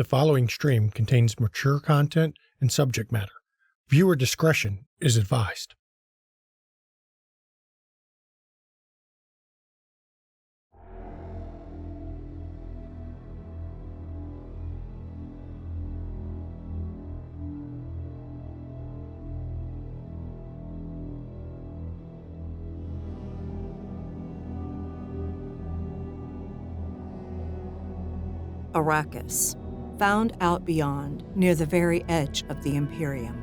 The following stream contains mature content and subject matter. Viewer discretion is advised. Arrakis, found out beyond, near the very edge of the Imperium.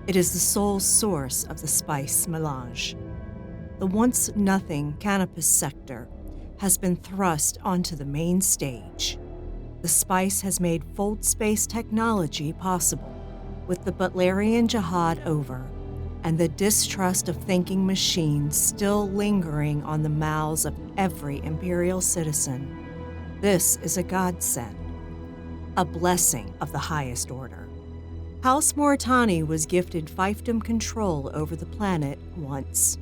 It is the sole source of the spice melange. The once-nothing Canopus sector has been thrust onto the main stage. The spice has made fold space technology possible. With the Butlerian Jihad over, and the distrust of thinking machines still lingering on the mouths of every Imperial citizen, this is a godsend, a blessing of the highest order. House Moritani was gifted fiefdom control over the planet once,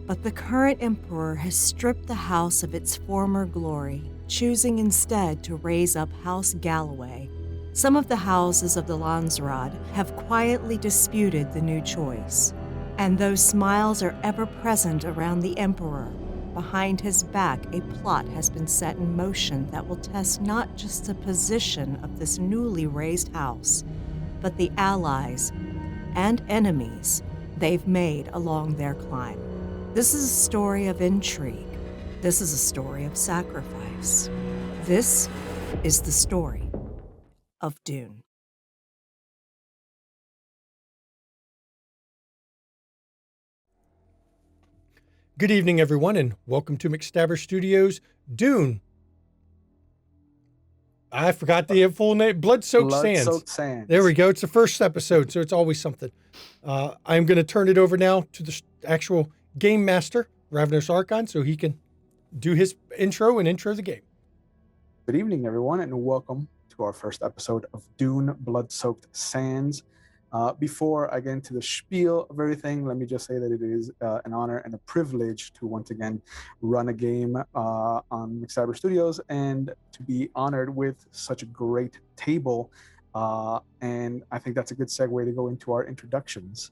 but the current emperor has stripped the house of its former glory, choosing instead to raise up House Galloway. Some of the houses of the Landsraad have quietly disputed the new choice, and though smiles are ever present around the emperor, behind his back, a plot has been set in motion that will test not just the position of this newly raised house, but the allies and enemies they've made along their climb. This is a story of intrigue. This is a story of sacrifice. This is the story of Dune. Good evening, everyone, and welcome to McStabber Studios' Dune. I forgot the full name. Blood-Soaked Sands. Blood-Soaked Sands. There we go. It's the first episode, so it's always something. I'm going to turn it over now to the actual game master, Ravnos Archon, so he can do his intro and intro the game. Good evening, everyone, and welcome to our first episode of Dune Blood-Soaked Sands. Before I get into the spiel of everything, let me just say that it is an honor and a privilege to once again run a game on McStabber Studios and to be honored with such a great table. And I think that's a good segue to go into our introductions.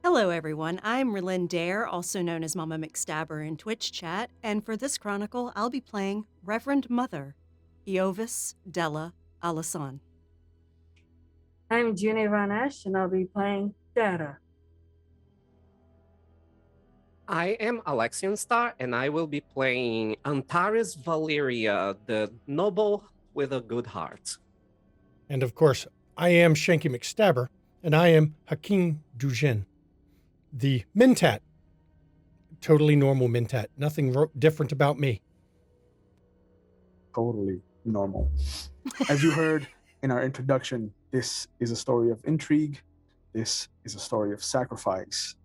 Hello, everyone. I'm Rylyn Dare, also known as Mama McStabber in Twitch chat, and for this chronicle, I'll be playing Reverend Mother, Iovis Della Alasan. I'm June Vanesh, and I'll be playing Dara. I am Alexian Star, and I will be playing Antares Valeria, the noble with a good heart. And of course, I am Shanky McStabber, and I am Hakim Dujin, the Mentat. Totally normal Mentat. Nothing different about me. Totally normal. As you heard in our introduction, this is a story of intrigue. This is a story of sacrifice.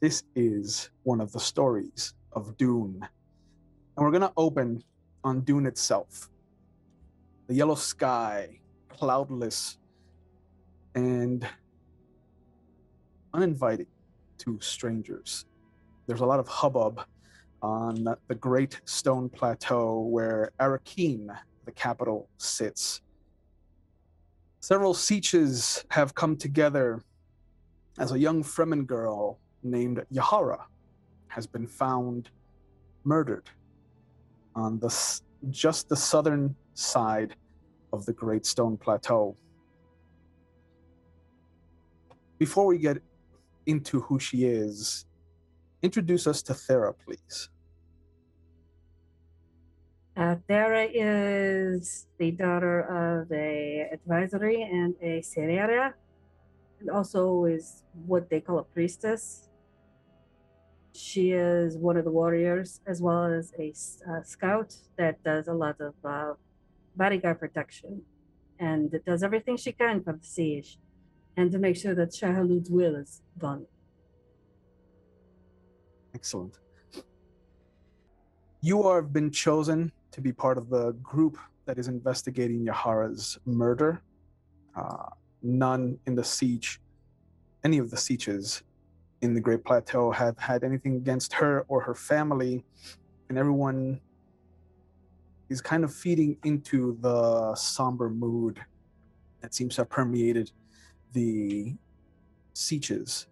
This is one of the stories of Dune. And we're going to open on Dune itself. The yellow sky, cloudless, and uninviting to strangers. There's a lot of hubbub on the great stone plateau where Arrakeen, the capital, sits. Several Sieches have come together as a young Fremen girl named Yahara has been found murdered on just the southern side of the Great Stone Plateau. Before we get into who she is, introduce us to Thera, please. Dara is the daughter of a advisory and a serera, and also is what they call a priestess. She is one of the warriors, as well as a scout that does a lot of bodyguard protection, and does everything she can for the siege, and to make sure that Shahaloud's will is done. Excellent. You have been chosen to be part of the group that is investigating Yahara's murder. None in the siege, any of the sieges in the Great Plateau have had anything against her or her family, and everyone is kind of feeding into the somber mood that seems to have permeated the sieges.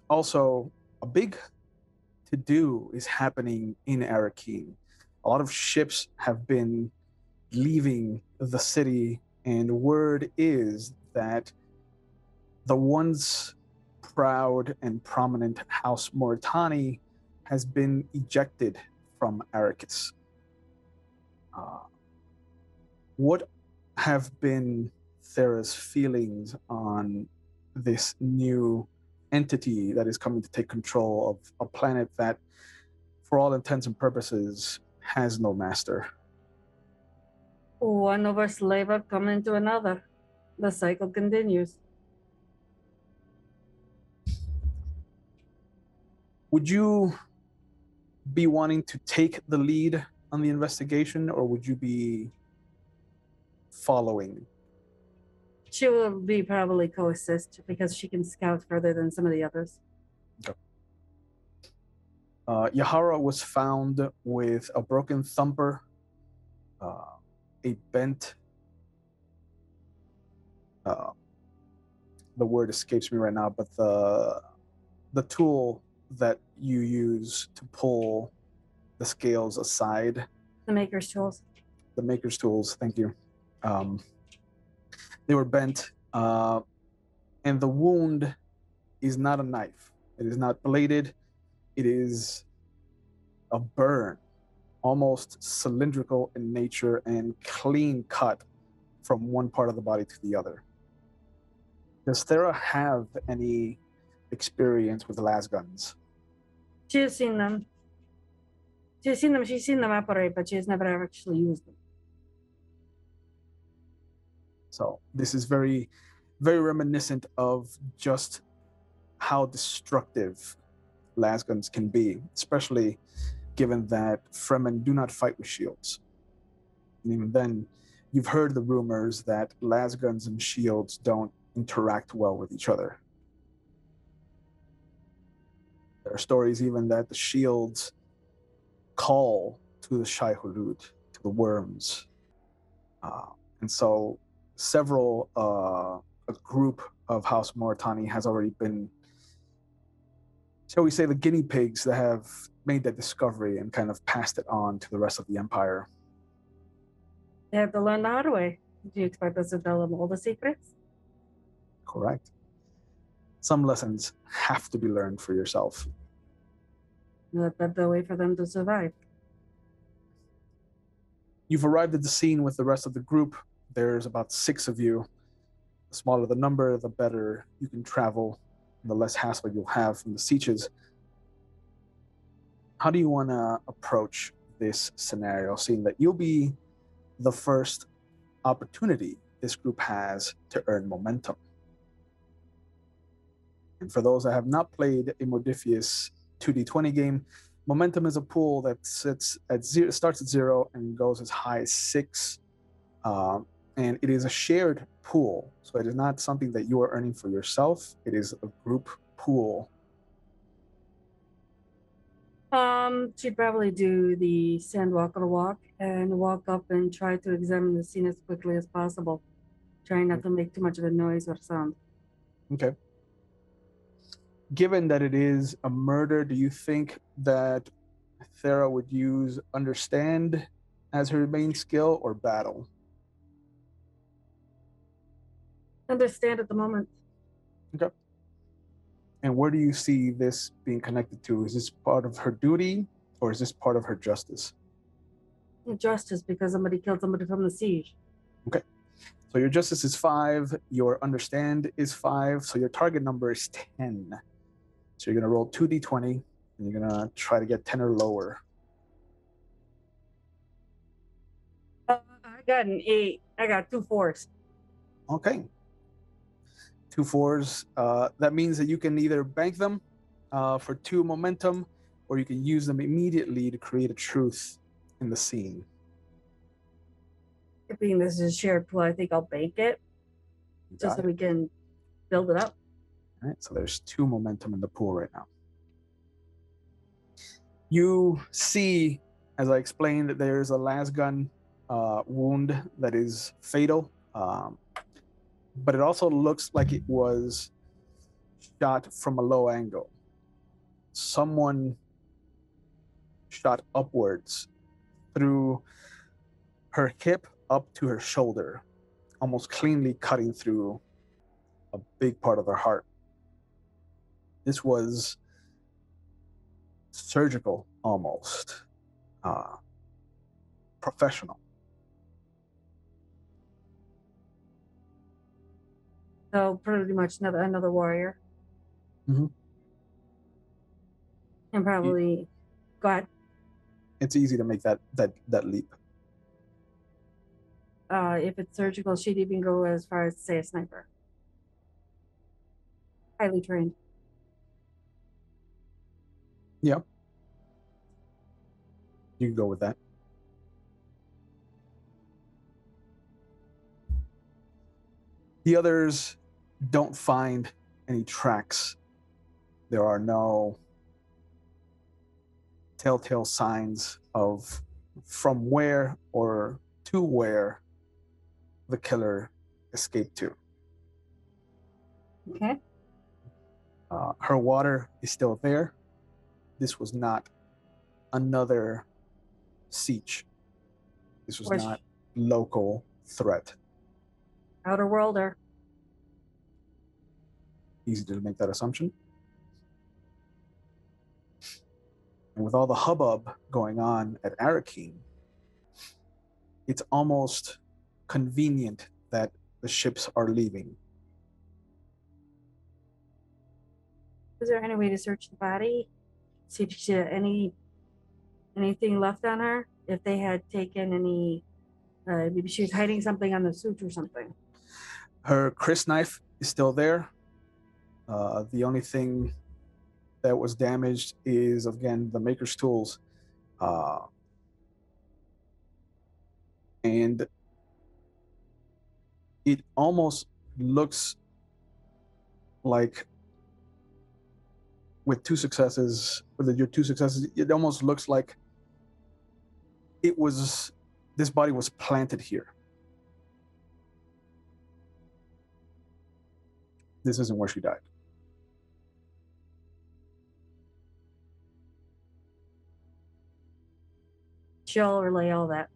Also, a big to-do is happening in Arakeen. A lot of ships have been leaving the city, and word is that the once proud and prominent House Moritani has been ejected from Arrakis. What have been Thera's feelings on this new entity that is coming to take control of a planet that, for all intents and purposes, has no master? One overslaver coming to another. The cycle continues. Would you be wanting to take the lead on the investigation, or would you be following? She will be probably co-assist because she can scout further than some of the others. Okay. Yahara was found with a broken thumper, a bent, the word escapes me right now, but the tool that you use to pull the scales aside. The maker's tools. The maker's tools, thank you. They were bent, and the wound is not a knife. It is not bladed. It is a burn, almost cylindrical in nature and clean cut from one part of the body to the other. Does Thera have any experience with las guns? She has seen them. She's seen them operate, but she has never actually used them. So this is very, very reminiscent of just how destructive las guns can be, especially given that Fremen do not fight with shields. And even then, you've heard the rumors that las guns and shields don't interact well with each other. There are stories even that the shields call to the Shai Hulud, to the worms. And so a group of House Moritani has already been, shall we say, the guinea pigs that have made that discovery and kind of passed it on to the rest of the Empire. They have to learn the hard way. Do you expect us to tell them all the secrets? Correct. Some lessons have to be learned for yourself. That's the way for them to survive. You've arrived at the scene with the rest of the group. There's about 6 of you. The smaller the number, the better you can travel, and the less hassle you'll have from the sieges. How do you want to approach this scenario, seeing that you'll be the first opportunity this group has to earn momentum? And for those that have not played a Modifius 2d20 game, momentum is a pool that starts at 0 and goes as high as 6. And it is a shared pool. So it is not something that you are earning for yourself. It is a group pool. She'd probably do the Sandwalker walk and walk up and try to examine the scene as quickly as possible. Trying not to make too much of a noise or sound. Okay. Given that it is a murder, do you think that Thera would use understand as her main skill or battle? Understand at the moment. Okay. And where do you see this being connected to? Is this part of her duty or is this part of her justice? Justice, because somebody killed somebody from the siege. Okay. So your justice is 5, your understand is 5, so your target number is 10. So you're going to roll 2d20, and you're going to try to get 10 or lower. I got an 8. I got 2 4s. Okay. 2 4s. That means that you can either bank them for 2 momentum, or you can use them immediately to create a truth in the scene. Being this is a shared pool, I think I'll bank it just so we can build it up. All right, so there's 2 momentum in the pool right now. You see As I explained, there's a lasgun wound that is fatal, but it also looks like it was shot from a low angle. Someone shot upwards through her hip up to her shoulder, almost cleanly cutting through a big part of her heart. This was surgical almost, professional. So pretty much another warrior. Mhm. And probably, go ahead. It's easy to make that leap. If it's surgical, she'd even go as far as to say a sniper. Highly trained. Yeah, you can go with that. The others don't find any tracks. There are no telltale signs of from where or to where the killer escaped to. Okay. Her water is still there. This was not another siege. This was not local threat. Outer worlder. Easy to make that assumption. And with all the hubbub going on at Arakeen, it's almost convenient that the ships are leaving. Is there any way to search the body? See if she had anything left on her? If they had taken any, maybe she was hiding something on the suit or something. Her Chris knife is still there. The only thing that was damaged is, again, the maker's tools. And it almost looks like with your two successes, it almost looks like this body was planted here. This isn't where she died. She'll relay all that.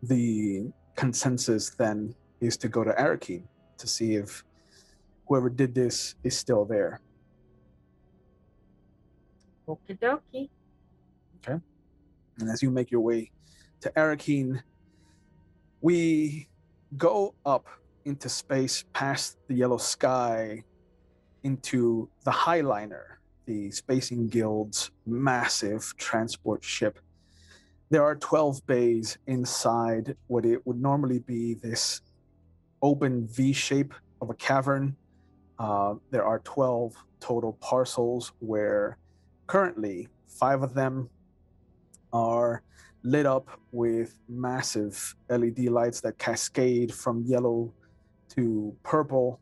The consensus then is to go to Arakeen to see if whoever did this is still there. Okie dokie. Okay. And as you make your way to Arakeen, we go up into space past the yellow sky into the Highliner, the Spacing Guild's massive transport ship. There are 12 bays inside what it would normally be this open V shape of a cavern. There are 12 total parcels where currently 5 of them are lit up with massive LED lights that cascade from yellow to purple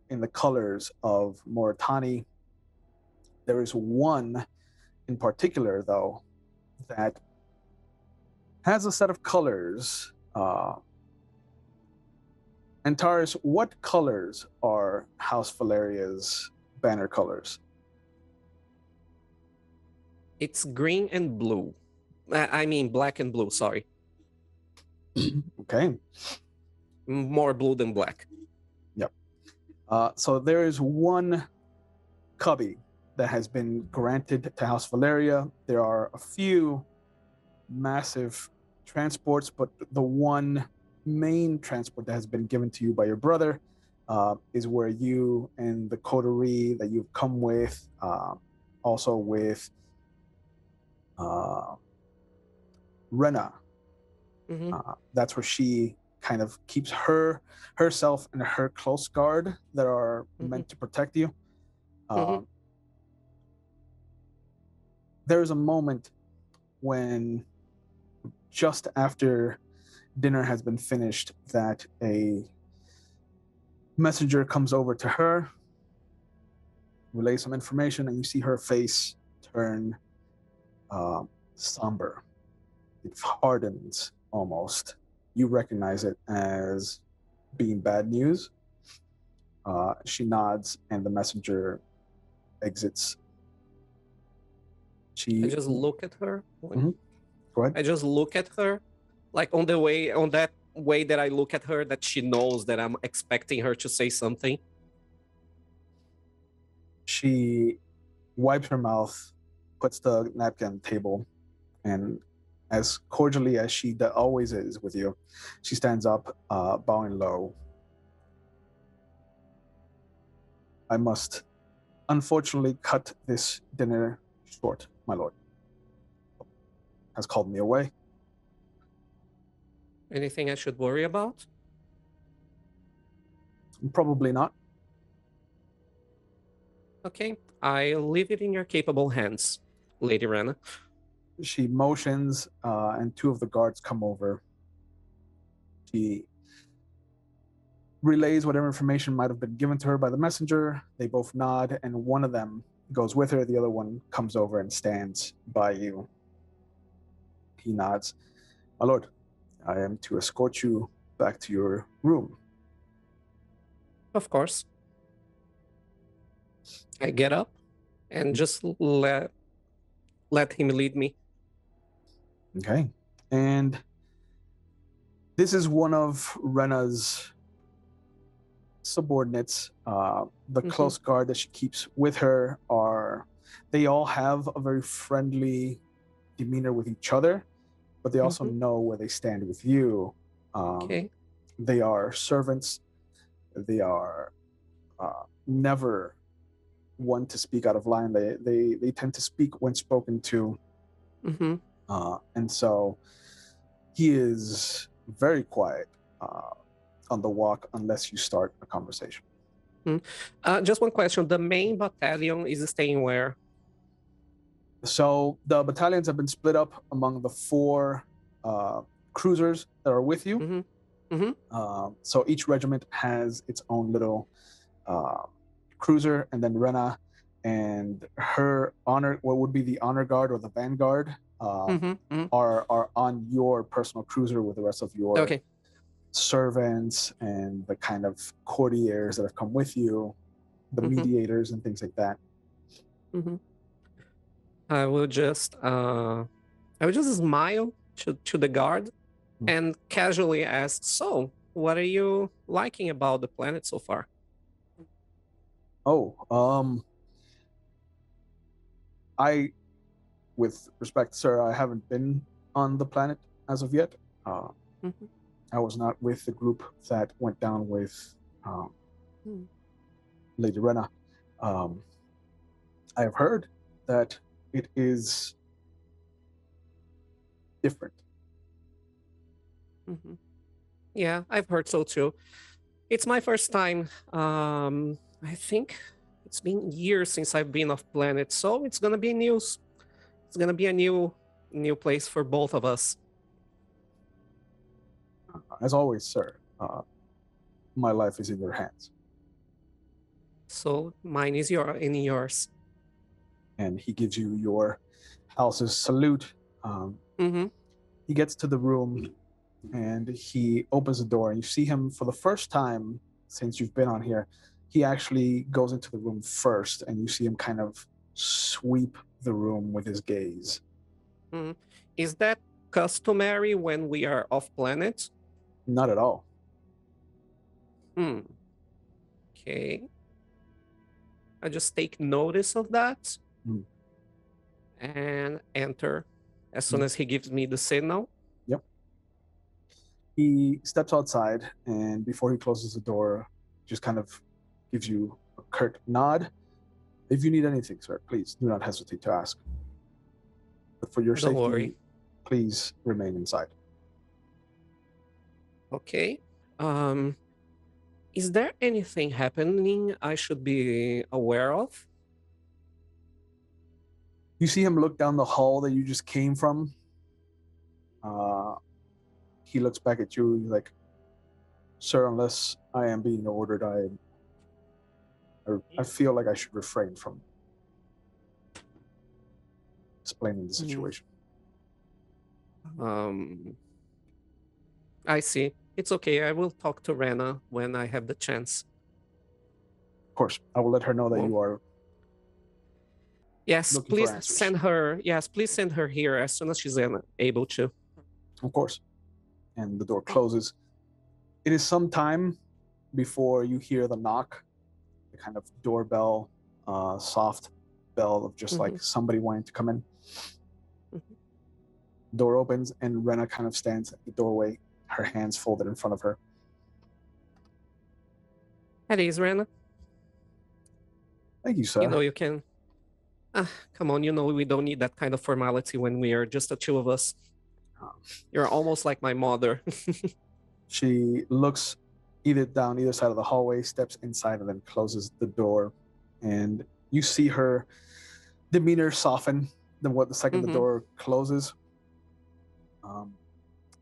in the colors of Moritani. There is one in particular, though, that has a set of colors. Antares, what colors are House Valeria's banner colors? It's green and blue. I mean, black and blue, sorry. Okay. More blue than black. Yep. So there is one cubby that has been granted to House Valeria. There are a few massive transports, but the one main transport that has been given to you by your brother is where you and the coterie that you've come with, also with Rena. That's where she kind of keeps herself and her close guard that are meant to protect you. There's a moment when, just after dinner has been finished, that a messenger comes over to her, relays some information, and you see her face turn somber. It hardens almost. You recognize it as being bad news. She nods, and the messenger exits. I just look at her. Mhm. Go ahead. I just look at her, like on that way that I look at her, that she knows that I'm expecting her to say something. She wipes her mouth, puts the napkin on the table, and as cordially as she always is with you, she stands up, bowing low. I must unfortunately cut this dinner short, my lord. Has called me away. Anything I should worry about? Probably not. Okay, I leave it in your capable hands, Lady Rana. She motions, and two of the guards come over. She relays whatever information might have been given to her by the messenger. They both nod, and one of them goes with her. The other one comes over and stands by you. He nods. My lord, I am to escort you back to your room. Of course. I get up and just let him lead me. Okay. And this is one of Rena's subordinates. The close guard that she keeps with her they all have a very friendly demeanor with each other, but they also know where they stand with you. Okay. They are servants. They are never one to speak out of line. They tend to speak when spoken to. And so he is very quiet on the walk unless you start a conversation. Just one question. The main battalion is staying where? So the battalions have been split up among the 4 cruisers that are with you. So each regiment has its own little cruiser, and then Rena and her what would be the honor guard or the vanguard, are on your personal cruiser with the rest of your servants and the kind of courtiers that have come with you, the mediators and things like that. I will just smile to the guard and casually ask, so what are you liking about the planet so far? I, with respect, sir, I haven't been on the planet as of yet. I was not with the group that went down with Lady Rena. I have heard that it is different. Yeah, I've heard so too. It's my first time. I think it's been years since I've been off planet, so it's gonna be news. It's gonna be a new place for both of us. As always, sir, my life is in your hands. So mine is in yours. And he gives you your house's salute. He gets to the room and he opens the door, and you see him for the first time since you've been on here. He actually goes into the room first, and you see him kind of sweep the room with his gaze. Is that customary when we are off planet? Not at all. Okay. I just take notice of that and enter as soon as he gives me the signal. Yep. He steps outside, and before he closes the door, just kind of gives you a curt nod. If you need anything, sir, please do not hesitate to ask. But for your safety, please remain inside. Okay. Is there anything happening I should be aware of? You see him look down the hall that you just came from. He looks back at you. He's like, sir, unless I am being ordered, I feel like I should refrain from explaining the situation. I see. It's okay. I will talk to Rena when I have the chance. Of course, I will let her know that Well, you are yes, looking for please answers. send her. Yes, please send her here as soon as she's able to. Of course. And the door closes. It is some time before you hear the knock, the kind of doorbell, soft bell of just like somebody wanting to come in. Door opens and Rena kind of stands at the doorway, her hands folded in front of her. At ease, Rena. Thank you, sir. You know you can. Come on, you know we don't need that kind of formality when we are just the two of us. You're almost like my mother. She looks down either side of the hallway, steps inside, and then closes the door. And you see her demeanor soften the second the door closes.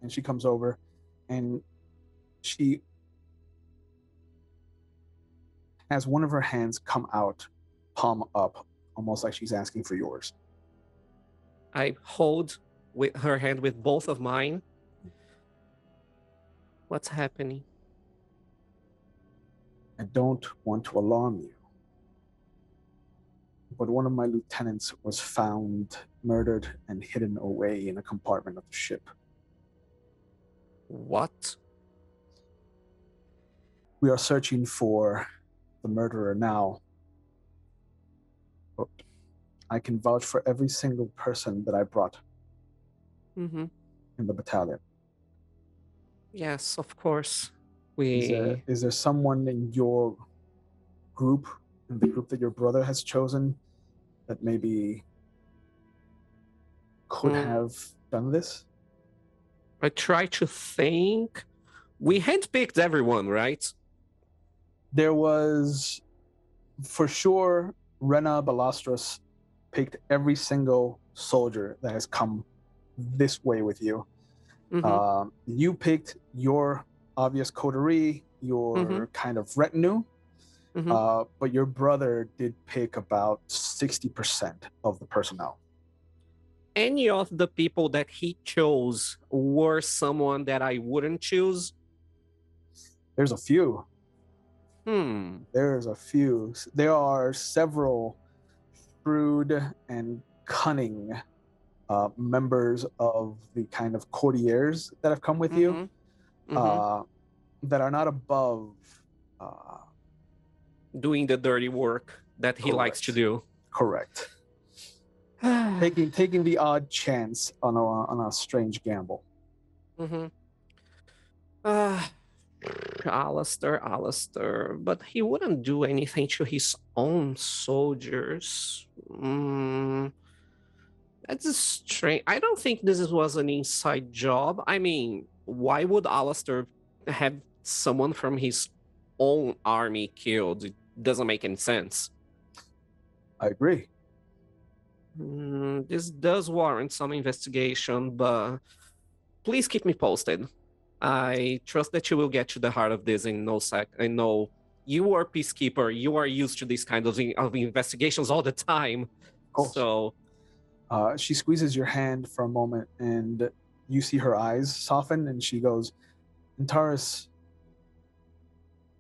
And she comes over and she has one of her hands come out, palm up, almost like she's asking for yours. I hold with her hand with both of mine. What's happening? I don't want to alarm you, but one of my lieutenants was found murdered and hidden away in a compartment of the ship. What? We are searching for the murderer now. But I can vouch for every single person that I brought in the battalion. Yes, of course. Is there someone in your group, in the group that your brother has chosen, that maybe could have done this? I try to think. We handpicked everyone, right? There was, for sure, Rena Balastros picked every single soldier that has come this way with you. You picked your obvious coterie, your kind of retinue, but your brother did pick about 60% of the personnel. Any of the people that he chose were someone that I wouldn't choose? There's a few. There's a few. There are several shrewd and cunning members of the kind of courtiers that have come with you that are not above doing the dirty work that he likes to do. Correct. taking the odd chance on a strange gamble. Alistair, but he wouldn't do anything to his own soldiers. That's strange. I don't think this was an inside job. I mean, why would Alistair have someone from his own army killed? It doesn't make any sense. I agree. This does warrant some investigation, but please keep me posted. I trust that you will get to the heart of this in no sec. I know you are peacekeeper. You are used to these kinds of investigations all the time. So, she squeezes your hand for a moment, and you see her eyes soften, and she goes, "Antares,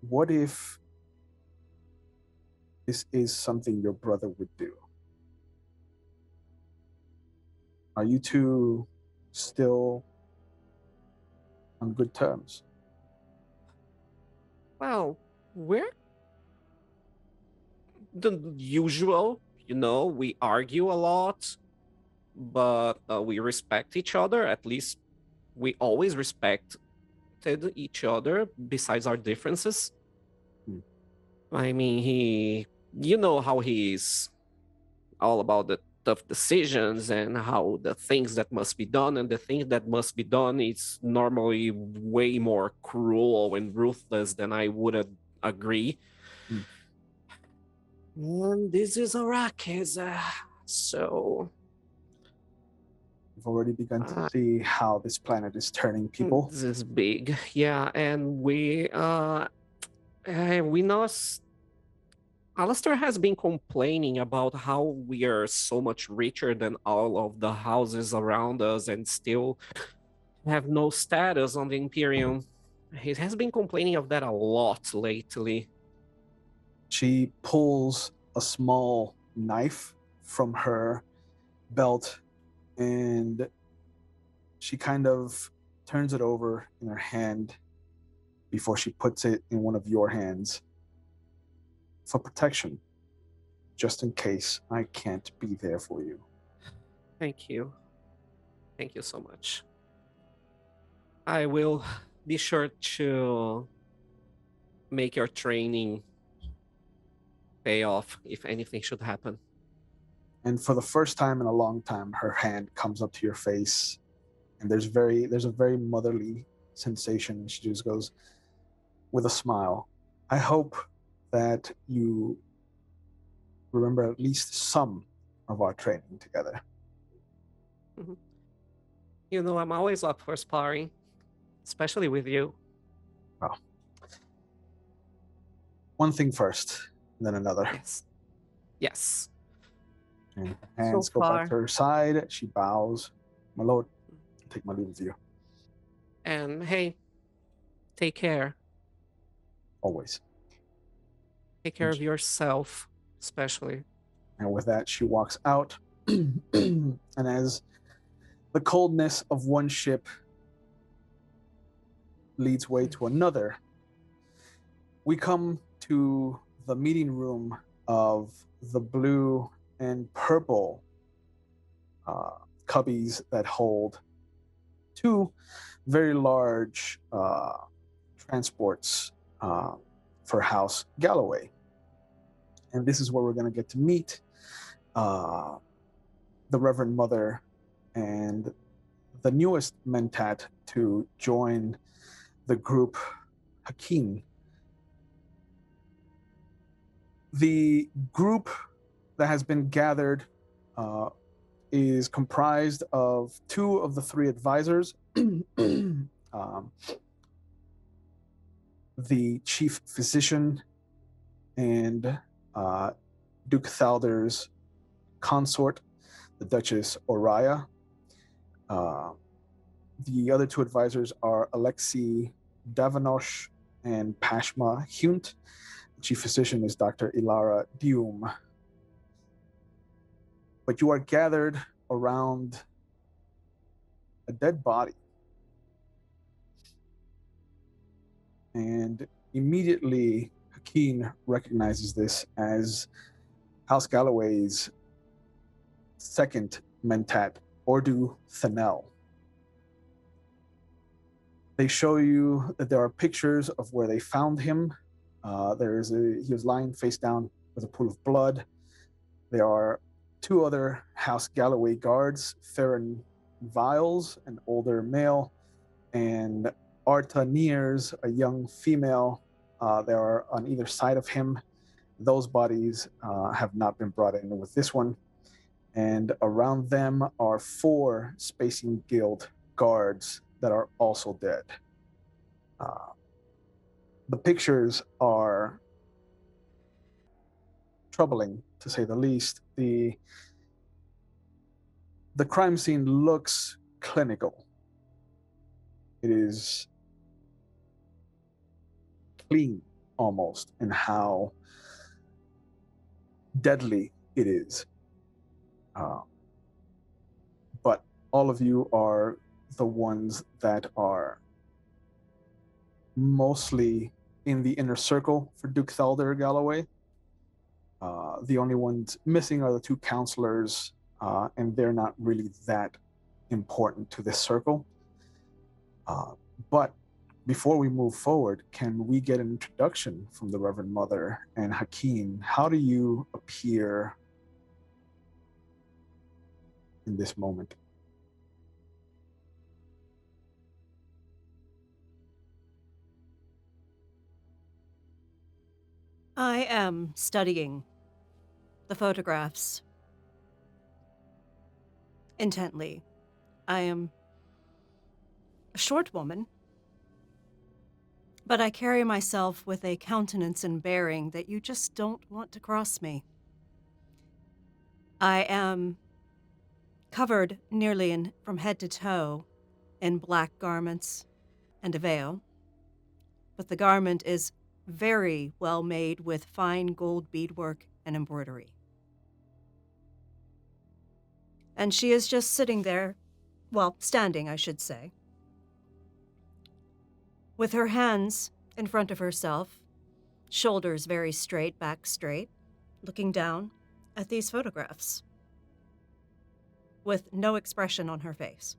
what if this is something your brother would do? Are you two still on good terms?" Well, we're the usual, we argue a lot, but we respect each other. At least we always respected each other besides our differences. I mean, you know how he's all about the tough decisions and how the things that must be done, and the things that must be done is normally way more cruel and ruthless than I would agree. And this is Arrakis, so You've already begun to see how this planet is turning people. This is big, yeah, and we know Alistair has been complaining about how we are so much richer than all of the houses around us and still have no status on the Imperium. He has been complaining of that a lot lately. She pulls a small knife from her belt and she kind of turns it over in her hand before she puts it in one of your hands for protection, just in case I can't be there for you. Thank you. Thank you so much. I will be sure to make your training pay off if anything should happen. And for the first time in a long time, her hand comes up to your face, and there's a very motherly sensation. She just goes with a smile, I hope that you remember at least some of our training together. You know, I'm always up for sparring, especially with you. Well, one thing first, and then another. Yes. Yes. And her hands go back to her side. She bows. My lord, I take my leave of you. And hey, take care. Always. Take care of yourself, especially. And with that, she walks out. And as the coldness of one ship leads way to another, we come to the meeting room of the blue and purple cubbies that hold two very large transports for House Galloway. And this is where we're going to get to meet the Reverend Mother and the newest Mentat to join the group, Hakim. The group that has been gathered is comprised of two of the three advisors, the chief physician and Duke Thalder's consort, the Duchess Oraya. The other two advisors are Alexei Davanosh and Pashma Hunt. The chief physician is Dr. Ilara Dium. But you are gathered around a dead body. And immediately, Hakeem recognizes this as House Galloway's second Mentat, Ordu Thanel. They show you that there are pictures of where they found him. He was lying face down with a pool of blood. There are two other House Galloway guards, Theron Viles, an older male, and Arta Nears, a young female. They are on either side of him. Those bodies have not been brought in with this one. And around them are four Spacing Guild guards that are also dead. The pictures are troubling, to say the least. The crime scene looks clinical. It is clean, almost, in how deadly it is. But all of you are the ones that are mostly in the inner circle for Duke Thalder Galloway. The only ones missing are the two counselors, and they're not really that important to this circle. But before we move forward, can we get an introduction from the Reverend Mother and Hakeem? How do you appear in this moment? I am studying the photographs intently. I am a short woman, But I carry myself with a countenance and bearing that you just don't want to cross me. I am covered nearly from head to toe in black garments and a veil, but the garment is very well made with fine gold beadwork and embroidery. And she is just sitting there, well, standing, I should say, with her hands in front of herself, shoulders very straight, back straight, looking down at these photographs with no expression on her face.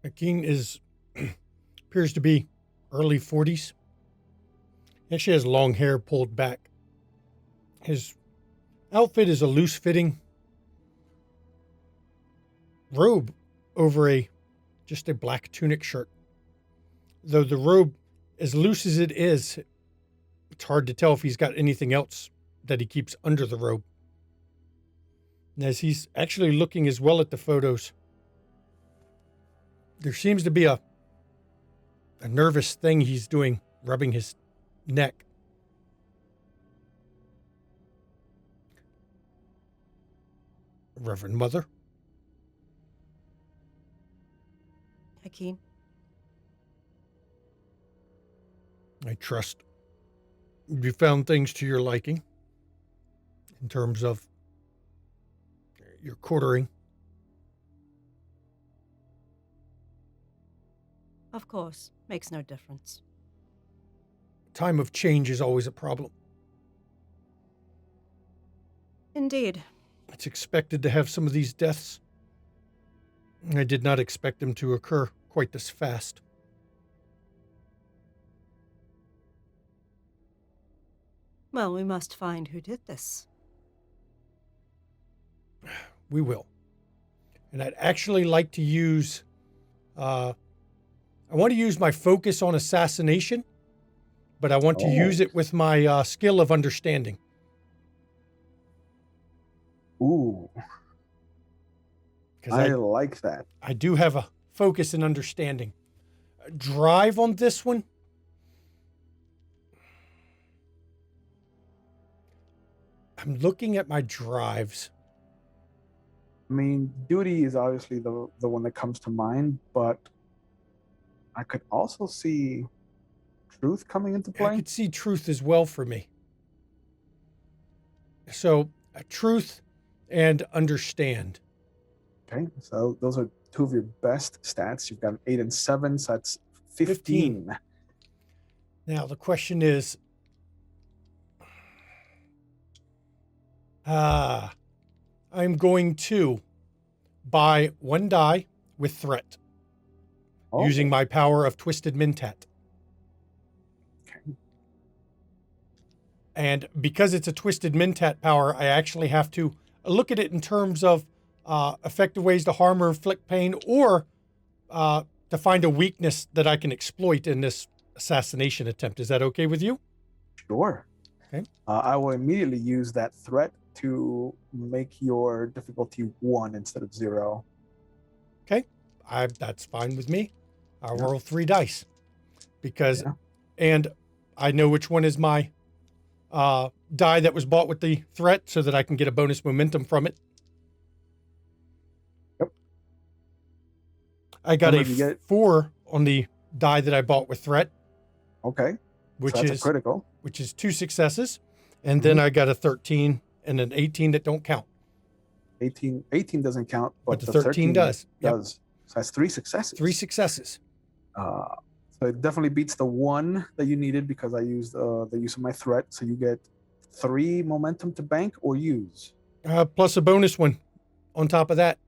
Hakeem appears to be early 40s. He actually has long hair pulled back. His outfit is a loose-fitting robe over just a black tunic shirt. Though the robe, as loose as it is, it's hard to tell if he's got anything else that he keeps under the robe. And as he's actually looking as well at the photos, there seems to be a nervous thing he's doing, rubbing his neck. Reverend Mother? Hakeem, I trust you found things to your liking in terms of your quartering. of course, makes no difference. Time of change is always a problem. Indeed. It's expected to have some of these deaths. I did not expect them to occur quite this fast. Well, we must find who did this. We will. And I'd actually like to use, I want to use my focus on assassination, but I want to use it with my skill of understanding. Ooh. Because I like that. I do have a focus and understanding. Drive on this one. I'm looking at my drives. I mean, duty is obviously the one that comes to mind, but I could also see truth coming into I play. could see truth as well for me. So, truth and understand. Okay, so those are two of your best stats. You've got an 8 and 7, so that's 15. Now, the question is, I'm going to buy one die with threat using my power of Twisted Mentat. Okay. And because it's a Twisted Mentat power, I actually have to look at it in terms of effective ways to harm or inflict pain, or to find a weakness that I can exploit in this assassination attempt. Is that okay with you? Sure. Okay. I will immediately use that threat to make your difficulty 1 instead of 0. Okay, that's fine with me. I'll roll 3 dice because, and I know which one is my die that was bought with the threat, so that I can get a bonus momentum from it. Yep. I got a 4 on the die that I bought with threat. Okay. Which so that's is a critical. Which is 2 successes, and then I got a 13 and an 18 that don't count. 18 doesn't count, but the 13 does. Does. So that's 3 successes. 3 successes. So it definitely beats the 1 that you needed because I used the use of my threat. So you get 3 momentum to bank or use. Plus a bonus one on top of that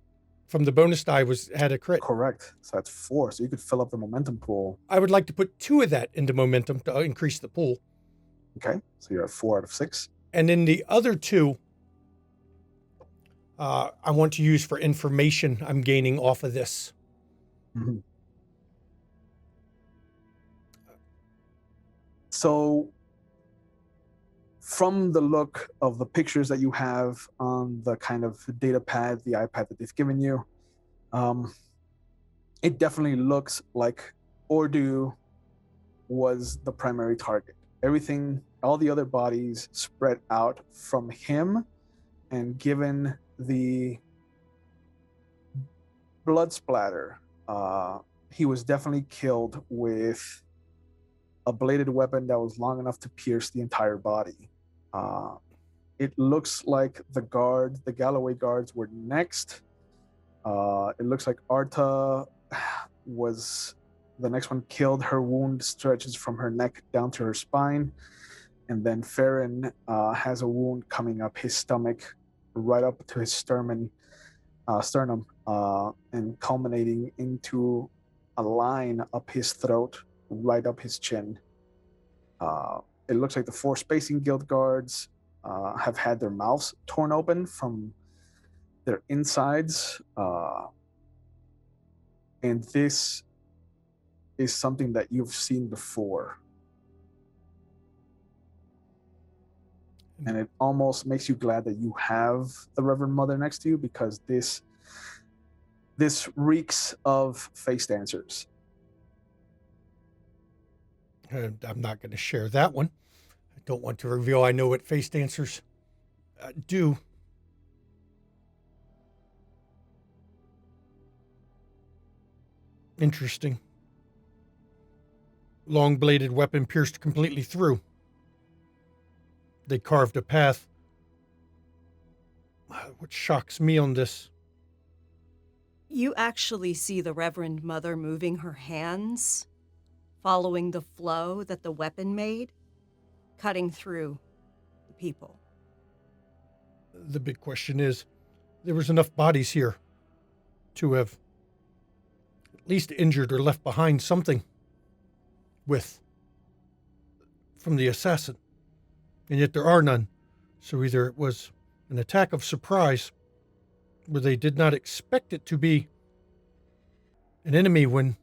from the bonus die had a crit. Correct. So that's 4. So you could fill up the momentum pool. I would like to put 2 of that into momentum to increase the pool. Okay. So you're at 4 out of 6. And then the other 2, I want to use for information I'm gaining off of this. Mm-hmm. So from the look of the pictures that you have on the kind of data pad, the iPad that they've given you, Um, it definitely looks like Ordu was the primary target. Everything, all the other bodies spread out from him, and given the blood splatter, he was definitely killed with a bladed weapon that was long enough to pierce the entire body. Uh, it looks like the Galloway guards were next. It looks like Arta was the next one killed. Her wound stretches from her neck down to her spine. And then Farron has a wound coming up his stomach, right up to his sternum, and culminating into a line up his throat, right up his chin. It looks like the 4 Spacing Guild guards have had their mouths torn open from their insides. And this is something that you've seen before. And it almost makes you glad that you have the Reverend Mother next to you, because this reeks of face dancers. I'm not going to share that one. I don't want to reveal I know what face dancers do. Interesting. Long-bladed weapon pierced completely through. They carved a path. What shocks me on this, You actually see the Reverend Mother moving her hands, following the flow that the weapon made, cutting through the people. the big question is, there was enough bodies here to have at least injured or left behind something from the assassin. And yet there are none. So either it was an attack of surprise, where they did not expect it to be an enemy when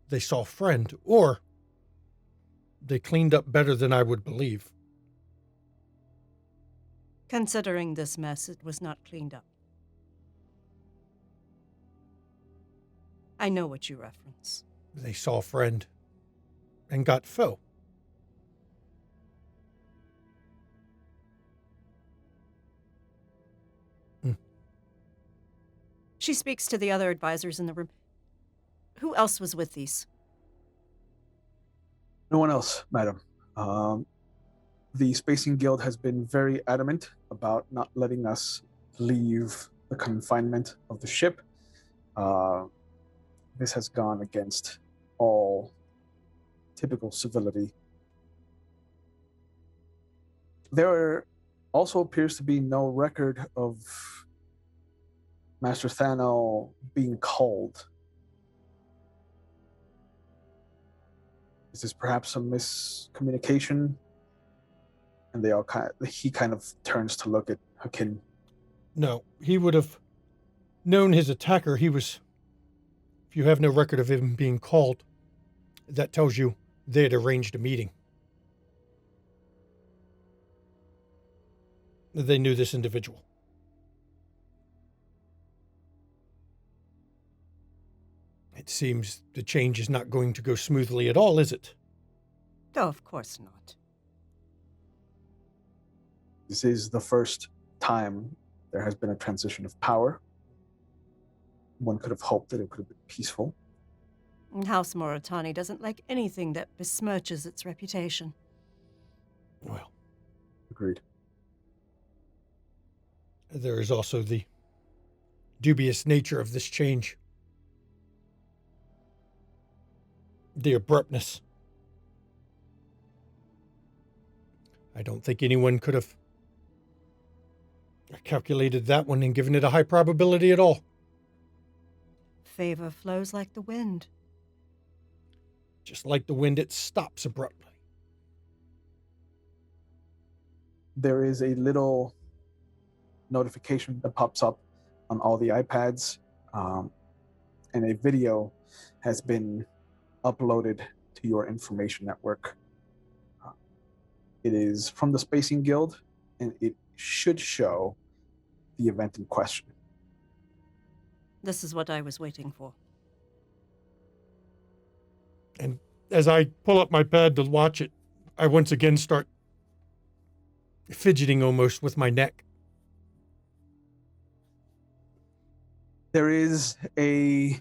they saw friend, or they cleaned up better than I would believe. Considering this mess, it was not cleaned up. I know what you reference. They saw friend and got foe. She speaks to the other advisors in the room. Who else was with these? No one else, madam. The Spacing Guild has been very adamant about not letting us leave the confinement of the ship. This has gone against all typical civility. There also appears to be no record of Master Thano being called. Is this perhaps a miscommunication? And he kind of turns to look at Hakin. No, he would have known his attacker. If you have no record of him being called, that tells you they had arranged a meeting. They knew this individual. It seems the change is not going to go smoothly at all, is it? Oh, of course not. This is the first time there has been a transition of power. One could have hoped that it could have been peaceful. House Moritani doesn't like anything that besmirches its reputation. Well, Agreed. there is also the dubious nature of this change. The abruptness. I don't think anyone could have calculated that one and given it a high probability at all. Favor flows like the wind. Just like the wind, it stops abruptly. There is a little notification that pops up on all the iPads, and a video has been uploaded to your information network. It is from the Spacing Guild, and it should show the event in question. This is what I was waiting for. And as I pull up my pad to watch it, I once again start fidgeting almost with my neck. There is a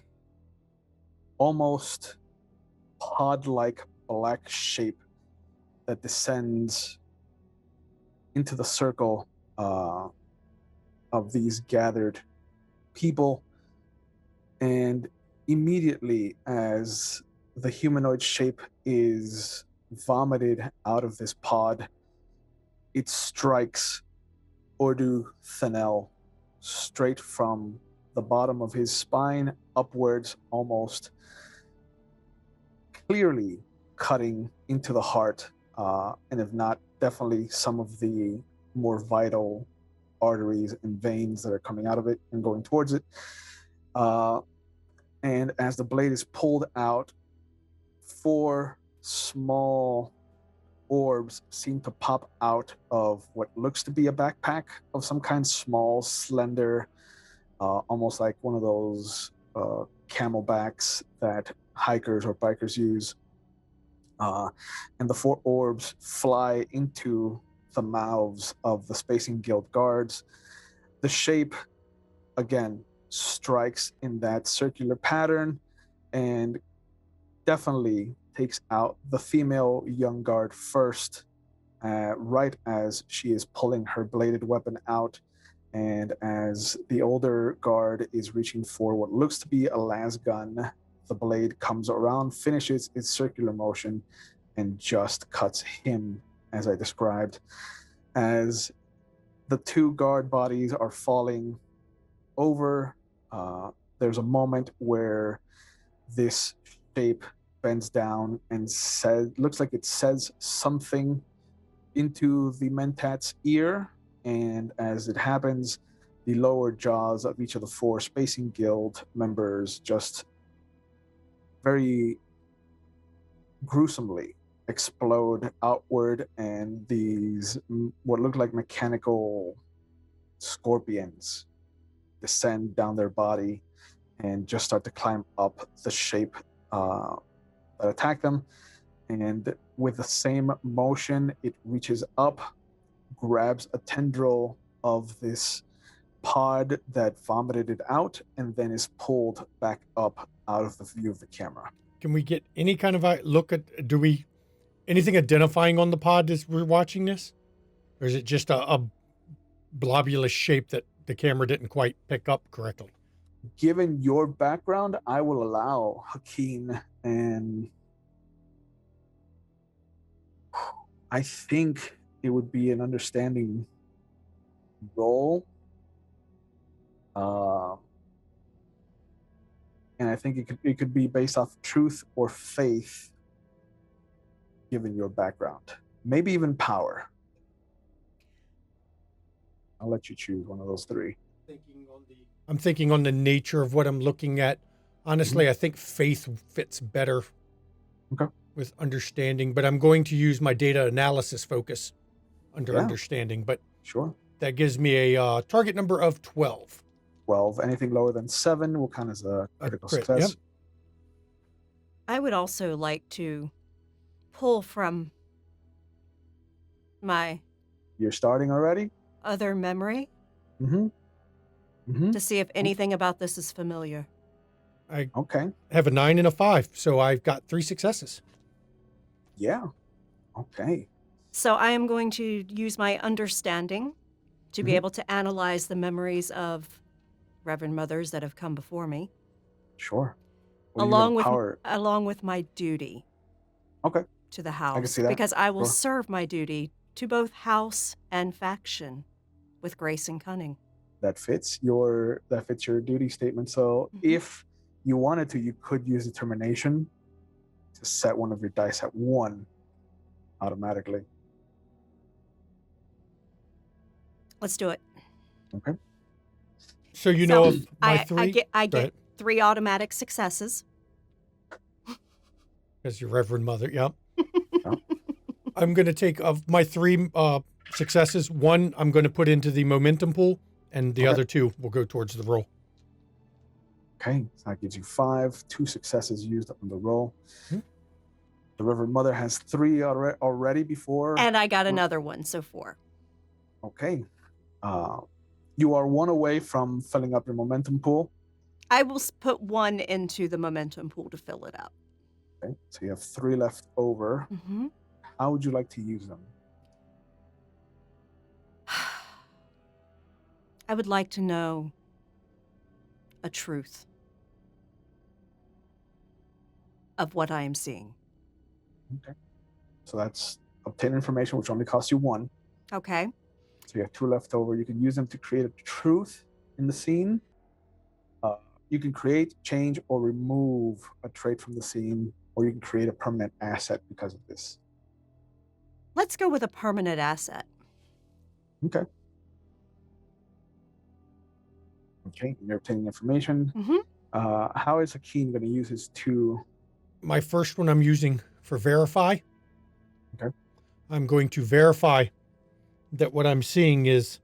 almost pod-like black shape that descends into the circle of these gathered people, and immediately as the humanoid shape is vomited out of this pod, it strikes Ordu Thanel straight from the bottom of his spine upwards, almost clearly cutting into the heart, and if not, definitely some of the more vital arteries and veins that are coming out of it and going towards it. And as the blade is pulled out, 4 small orbs seem to pop out of what looks to be a backpack of some kind, small, slender, almost like one of those camelbacks that hikers or bikers use. And the 4 orbs fly into the mouths of the Spacing Guild guards. The shape, again, strikes in that circular pattern and definitely takes out the female young guard first, right as she is pulling her bladed weapon out, and as the older guard is reaching for what looks to be a las gun, the blade comes around, finishes its circular motion, and just cuts him, as I described. As the 2 guard bodies are falling over, there's a moment where this shape bends down and looks like it says something into the Mentat's ear, and as it happens, the lower jaws of each of the 4 Spacing Guild members just very gruesomely explode outward, and these what look like mechanical scorpions descend down their body and just start to climb up the shape that attack them. And with the same motion, it reaches up, grabs a tendril of this pod that vomited it out, and then is pulled back up out of the view of the camera. Can we get any kind of a look at, anything identifying on the pod as we're watching this? Or is it just a blobulous shape that the camera didn't quite pick up correctly? Given your background, I will allow Hakeem, and I think it would be an understanding role. And I think it could be based off truth or faith, given your background. Maybe even power. I'll let you choose one of those 3. I'm thinking on the nature of what I'm looking at. Honestly, I think faith fits better with understanding, but I'm going to use my data analysis focus under understanding. But sure, that gives me a target number of 12. 12. Anything lower than 7 will count as a critical crit, success. yep. I would also like to pull from my You're starting already? other memory to see if anything about this is familiar. I Okay. have a 9 and a 5, so I've got 3 successes. Yeah. Okay. So I am going to use my understanding to be able to analyze the memories of Reverend Mothers that have come before me, Sure. Well, you got power. along with my duty Okay. to the house. can see that. Because I will Sure. serve my duty to both house and faction with grace and cunning. That fits your duty statement. So if you wanted to, you could use determination to set one of your dice at 1 automatically. Let's do it. Okay. So you know of my I 3? I get 3 automatic successes. Because your Reverend Mother, yep. I'm going to take, of my 3 successes, 1 I'm going to put into the momentum pool, and the other 2 will go towards the roll. Okay, so that gives you 5, 2 successes used on the roll. Hmm. The Reverend Mother has 3 already before. And I got another one, so 4. Okay. You are 1 away from filling up your momentum pool. I will put 1 into the momentum pool to fill it up. Okay, so you have 3 left over. Mm-hmm. How would you like to use them? I would like to know a truth of what I am seeing. Okay. So that's obtain information, which only costs you 1. Okay. So you have 2 left over. You can use them to create a truth in the scene. You can create, change, or remove a trait from the scene, or you can create a permanent asset because of this. Let's go with a permanent asset. Okay. Okay, you're obtaining information. Mm-hmm. How is Akeem going to use his 2? My first one I'm using for verify. Okay. I'm going to verify that what I'm seeing is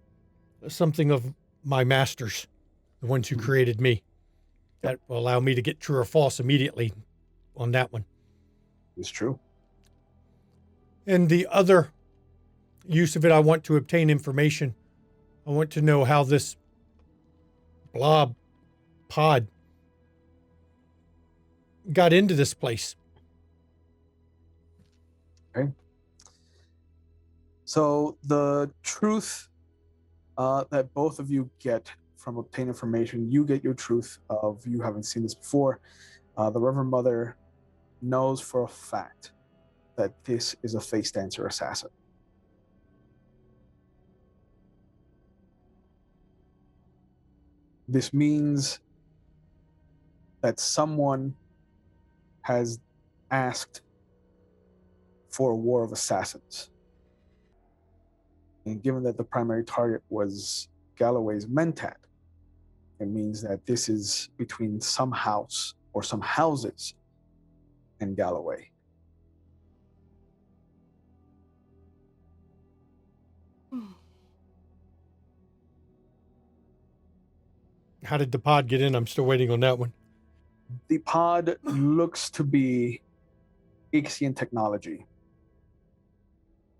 something of my masters, the ones who created me. That will allow me to get true or false immediately on that one. It's true. And the other use of it, I want to obtain information. I want to know how this blob pod got into this place. Okay. So the truth that both of you get from obtain information, you get your truth of you haven't seen this before. The Reverend Mother knows for a fact that this is a face dancer assassin. This means that someone has asked for a war of assassins. And given that the primary target was Galloway's mentat, it means that this is between some house or some houses and Galloway. How did the pod get in? I'm still waiting on that one. The pod looks to be Ixian technology.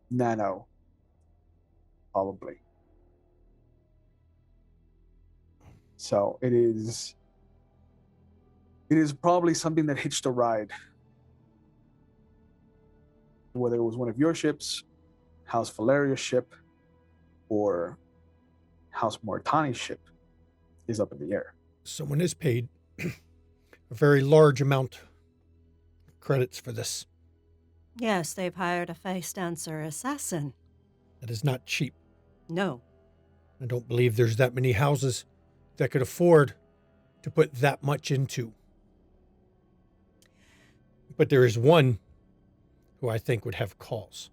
Nano, probably. So it is probably something that hitched a ride. Whether it was one of your ships, House Valeria's ship, or House Mortani's ship is up in the air. Someone has paid a very large amount of credits for this. Yes, they've hired a face dancer assassin. That is not cheap. No. I don't believe there's that many houses that could afford to put that much into. But there is one who I think would have cause.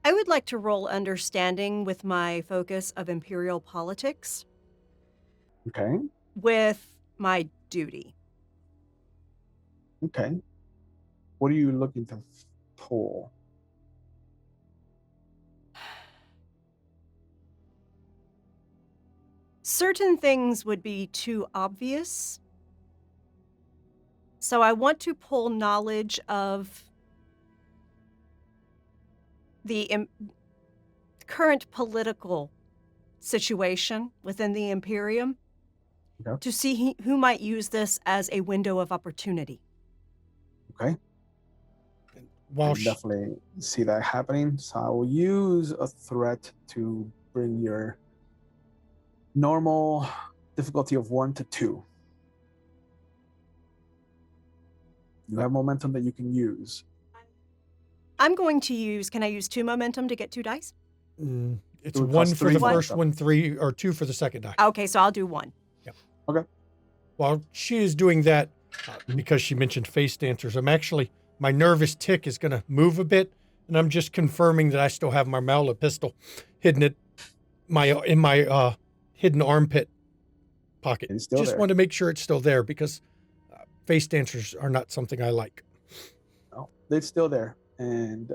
I would like to roll understanding with my focus of imperial politics Okay. with my duty. Okay. What are you looking to pull? Certain things would be too obvious. So I want to pull knowledge of the current political situation within the Imperium to see who might use this as a window of opportunity. Okay. While I definitely see that happening. So I will use a threat to bring your normal difficulty of 1 to 2. You have momentum that you can use. I'm going to use, can I use 2 momentum to get 2 dice? It's It would 1 cost for 3 the first momentum. one, 3 or 2 for the second die. Okay, so I'll do 1. Okay. While she is doing that, because she mentioned face dancers, my nervous tick is going to move a bit, and I'm just confirming that I still have my Mala pistol hidden in my hidden armpit pocket. It's still Just there. want to make sure it's still there because face dancers are not something I like. No, it's still there. And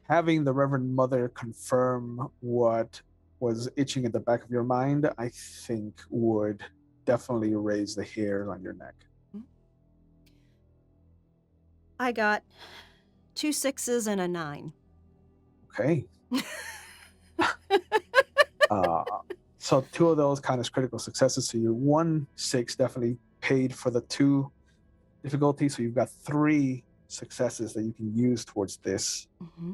having the Reverend Mother confirm what was itching at the back of your mind, I think would definitely raise the hairs on your neck. I got 2 6s and a 9. Okay. So 2 of those kind of critical successes. So your 1 6 definitely paid for the 2 difficulties. So you've got 3 successes that you can use towards this. Mm-hmm.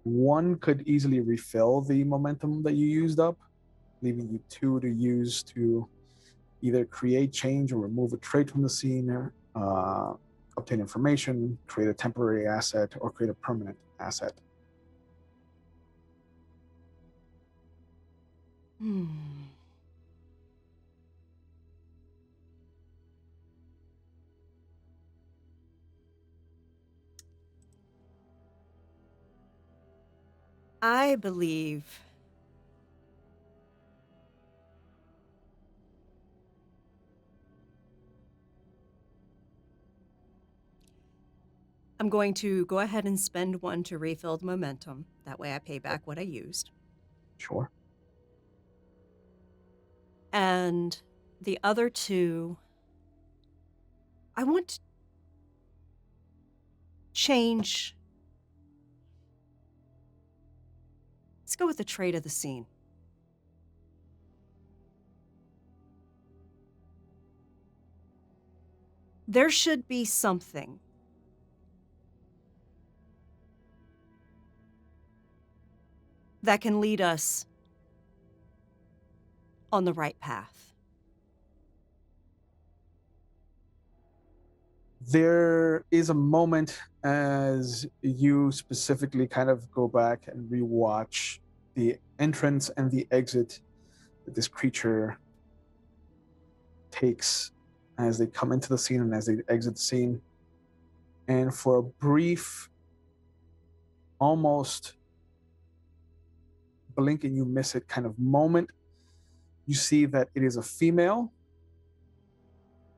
1 could easily refill the momentum that you used up, leaving you 2 to use to either create change or remove a trait from the scene, obtain information, create a temporary asset, or create a permanent asset. I believe I'm going to go ahead and spend 1 to refill the momentum. That way I pay back what I used. Sure. And the other 2, I want to change. Let's go with the trait of the scene. There should be something that can lead us on the right path. There is a moment as you specifically kind of go back and rewatch the entrance and the exit that this creature takes as they come into the scene and as they exit the scene. And for a brief, almost blink and you miss it kind of moment, you see that it is a female,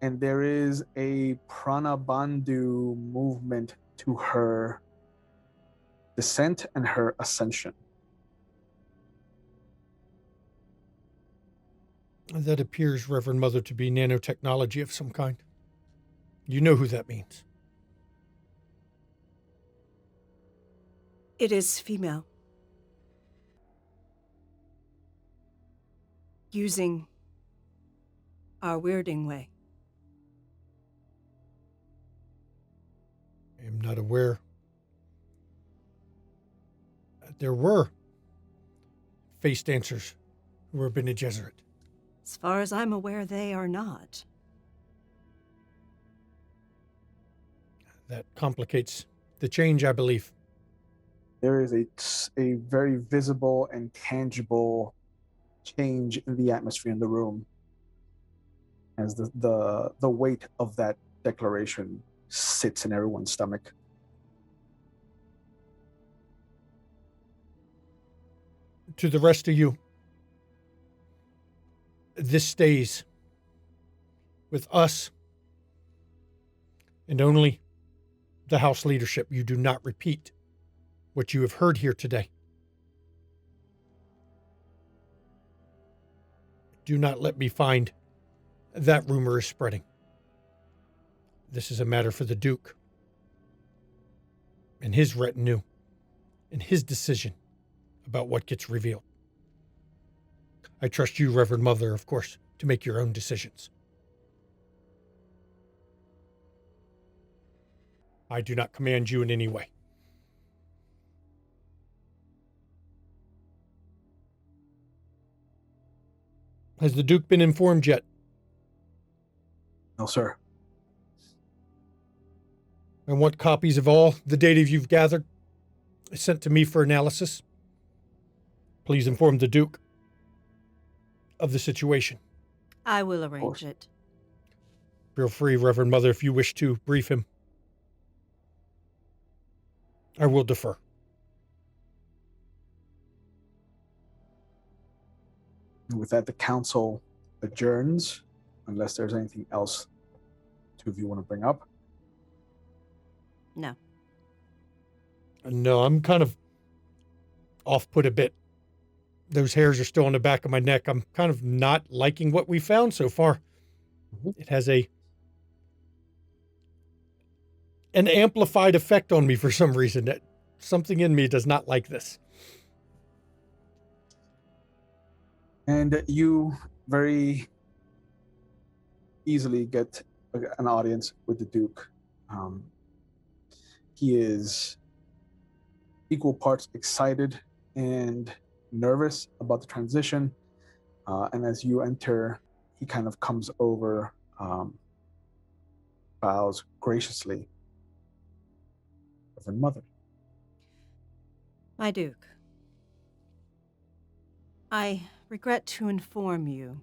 and there is a pranabandhu movement to her descent and her ascension. That appears, Reverend Mother, to be nanotechnology of some kind. You know who that means. It is female. Using our weirding way. I am not aware. There were face dancers who were Bene Gesserit. As far as I'm aware, they are not. That complicates the change, I believe. There is a very visible and tangible change in the atmosphere in the room as the weight of that declaration sits in everyone's stomach. To the rest of you, this stays with us and only the House leadership. You do not repeat what you have heard here today. Do not let me find that rumor is spreading. This is a matter for the Duke and his retinue and his decision about what gets revealed. I trust you, Reverend Mother, of course, to make your own decisions. I do not command you in any way. Has the Duke been informed yet? No, sir. I want copies of all the data you've gathered sent to me for analysis. Please inform the Duke of the situation. I will arrange it. Feel free, Reverend Mother, if you wish to brief him. I will defer. And with that, the council adjourns, unless there's anything else 2 of you want to bring up. No. No, I'm kind of off put a bit. Those hairs are still on the back of my neck. I'm kind of not liking what we found so far. Mhm. It has an amplified effect on me for some reason. That something in me does not like this. And you very easily get an audience with the Duke. He is equal parts excited and nervous about the transition. And as you enter, he kind of comes over, bows graciously. Reverend Mother. My Duke, I regret to inform you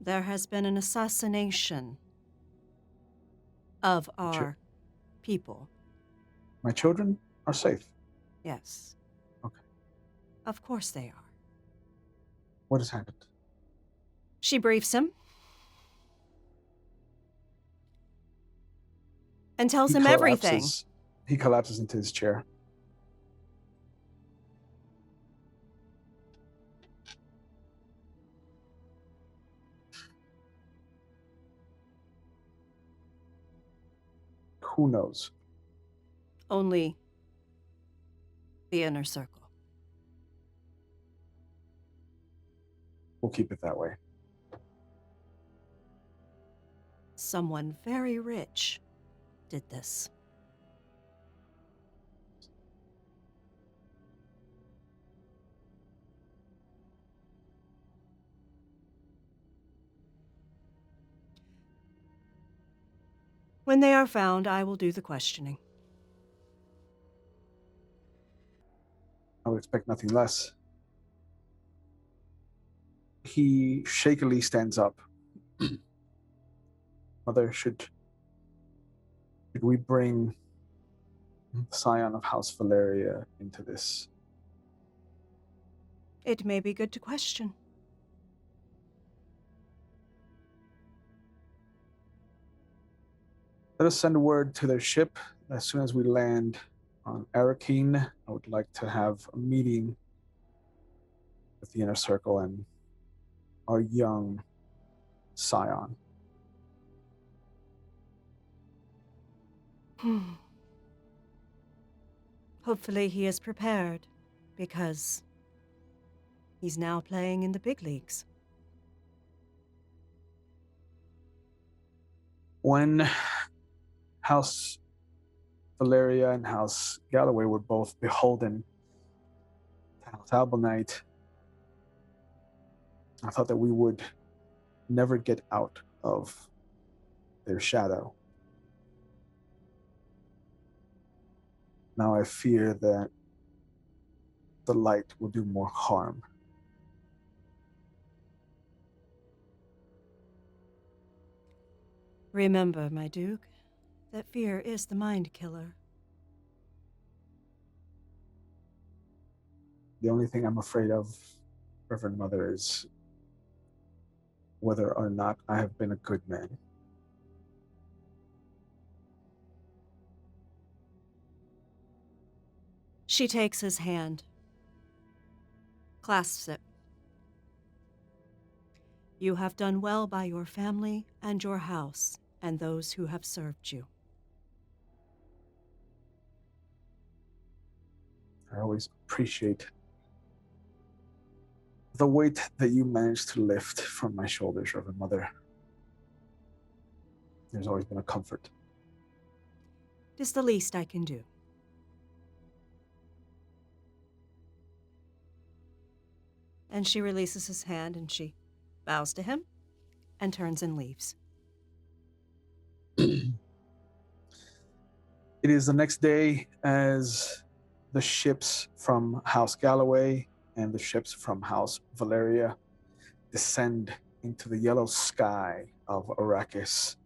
there has been an assassination of our people. My children are safe. Yes. Okay. Of course they are. What has happened? She briefs him and tells him everything. He collapses into his chair. Who knows? Only the inner circle. We'll keep it that way. Someone very rich did this. When they are found, I will do the questioning. I would expect nothing less. He shakily stands up. Mother, should we bring the scion of House Valeria into this? It may be good to question. Let us send word to their ship. As soon as we land on Arakeen, I would like to have a meeting with the inner circle and our young scion. Hopefully he is prepared, because he's now playing in the big leagues. When House Valeria and House Galloway were both beholden to House Albonite, I thought that we would never get out of their shadow. Now I fear that the light will do more harm. Remember, my Duke, that fear is the mind killer. The only thing I'm afraid of, Reverend Mother, is whether or not I have been a good man. She takes his hand, clasps it. You have done well by your family and your house and those who have served you. I always appreciate the weight that you managed to lift from my shoulders, Reverend Mother. There's always been a comfort. It is the least I can do. And she releases his hand and she bows to him and turns and leaves. It is the next day as the ships from House Galloway and the ships from House Valeria descend into the yellow sky of Arrakis.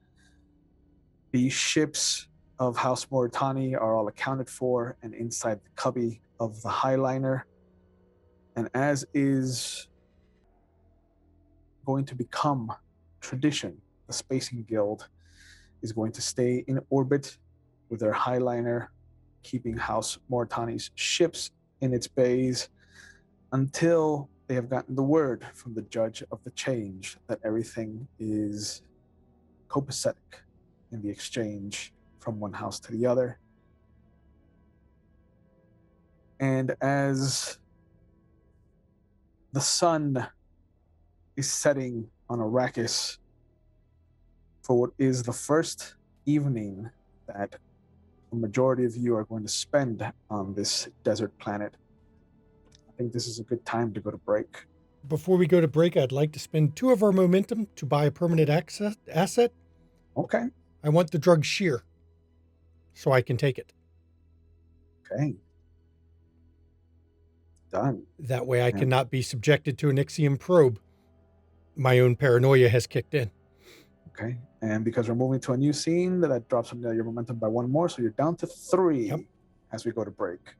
The ships of House Moritani are all accounted for and inside the cubby of the Highliner. And as is going to become tradition, the Spacing Guild is going to stay in orbit with their Highliner, keeping House Moritani's ships in its bays until they have gotten the word from the judge of the change that everything is copacetic in the exchange from one house to the other. And as the sun is setting on Arrakis for what is the first evening that the majority of you are going to spend on this desert planet, I think this is a good time to go to break. Before we go to break, I'd like to spend 2 of our momentum to buy a permanent asset. Okay. I want the drug shear so I can take it. Okay. Done. That way I Yeah. cannot be subjected to an Ixiom probe. My own paranoia has kicked in. Okay. And because we're moving to a new scene, that drops your momentum by 1 more, so you're down to 3 Yep. as we go to break.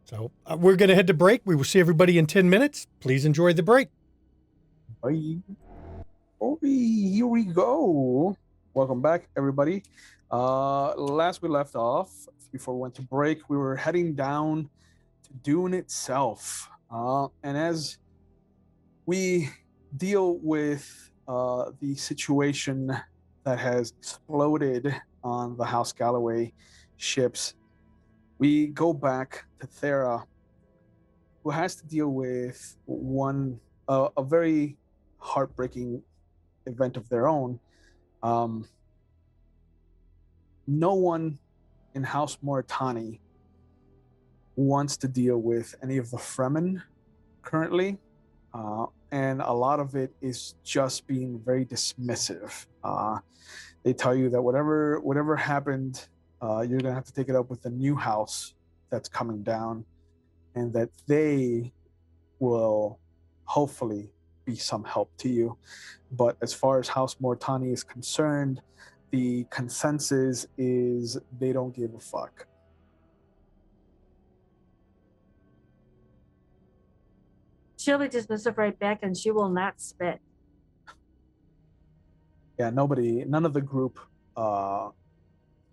So we're going to head to break. We will see everybody in 10 minutes. Please enjoy the break. Bye. Here we go. Welcome back, everybody. Last we left off, before we went to break, we were heading down to Dune itself. And as we deal with the situation that has exploded on the House Galloway ships, we go back to Thera, who has to deal with a very heartbreaking event of their own. No one in House Moritani wants to deal with any of the Fremen currently, and a lot of it is just being very dismissive. They tell you that whatever happened, you're gonna have to take it up with the new house that's coming down, and that they will hopefully be some help to you. But as far as House Moritani is concerned, the consensus is they don't give a fuck. She'll be dismissive right back, and she will not spit. Yeah, none of the group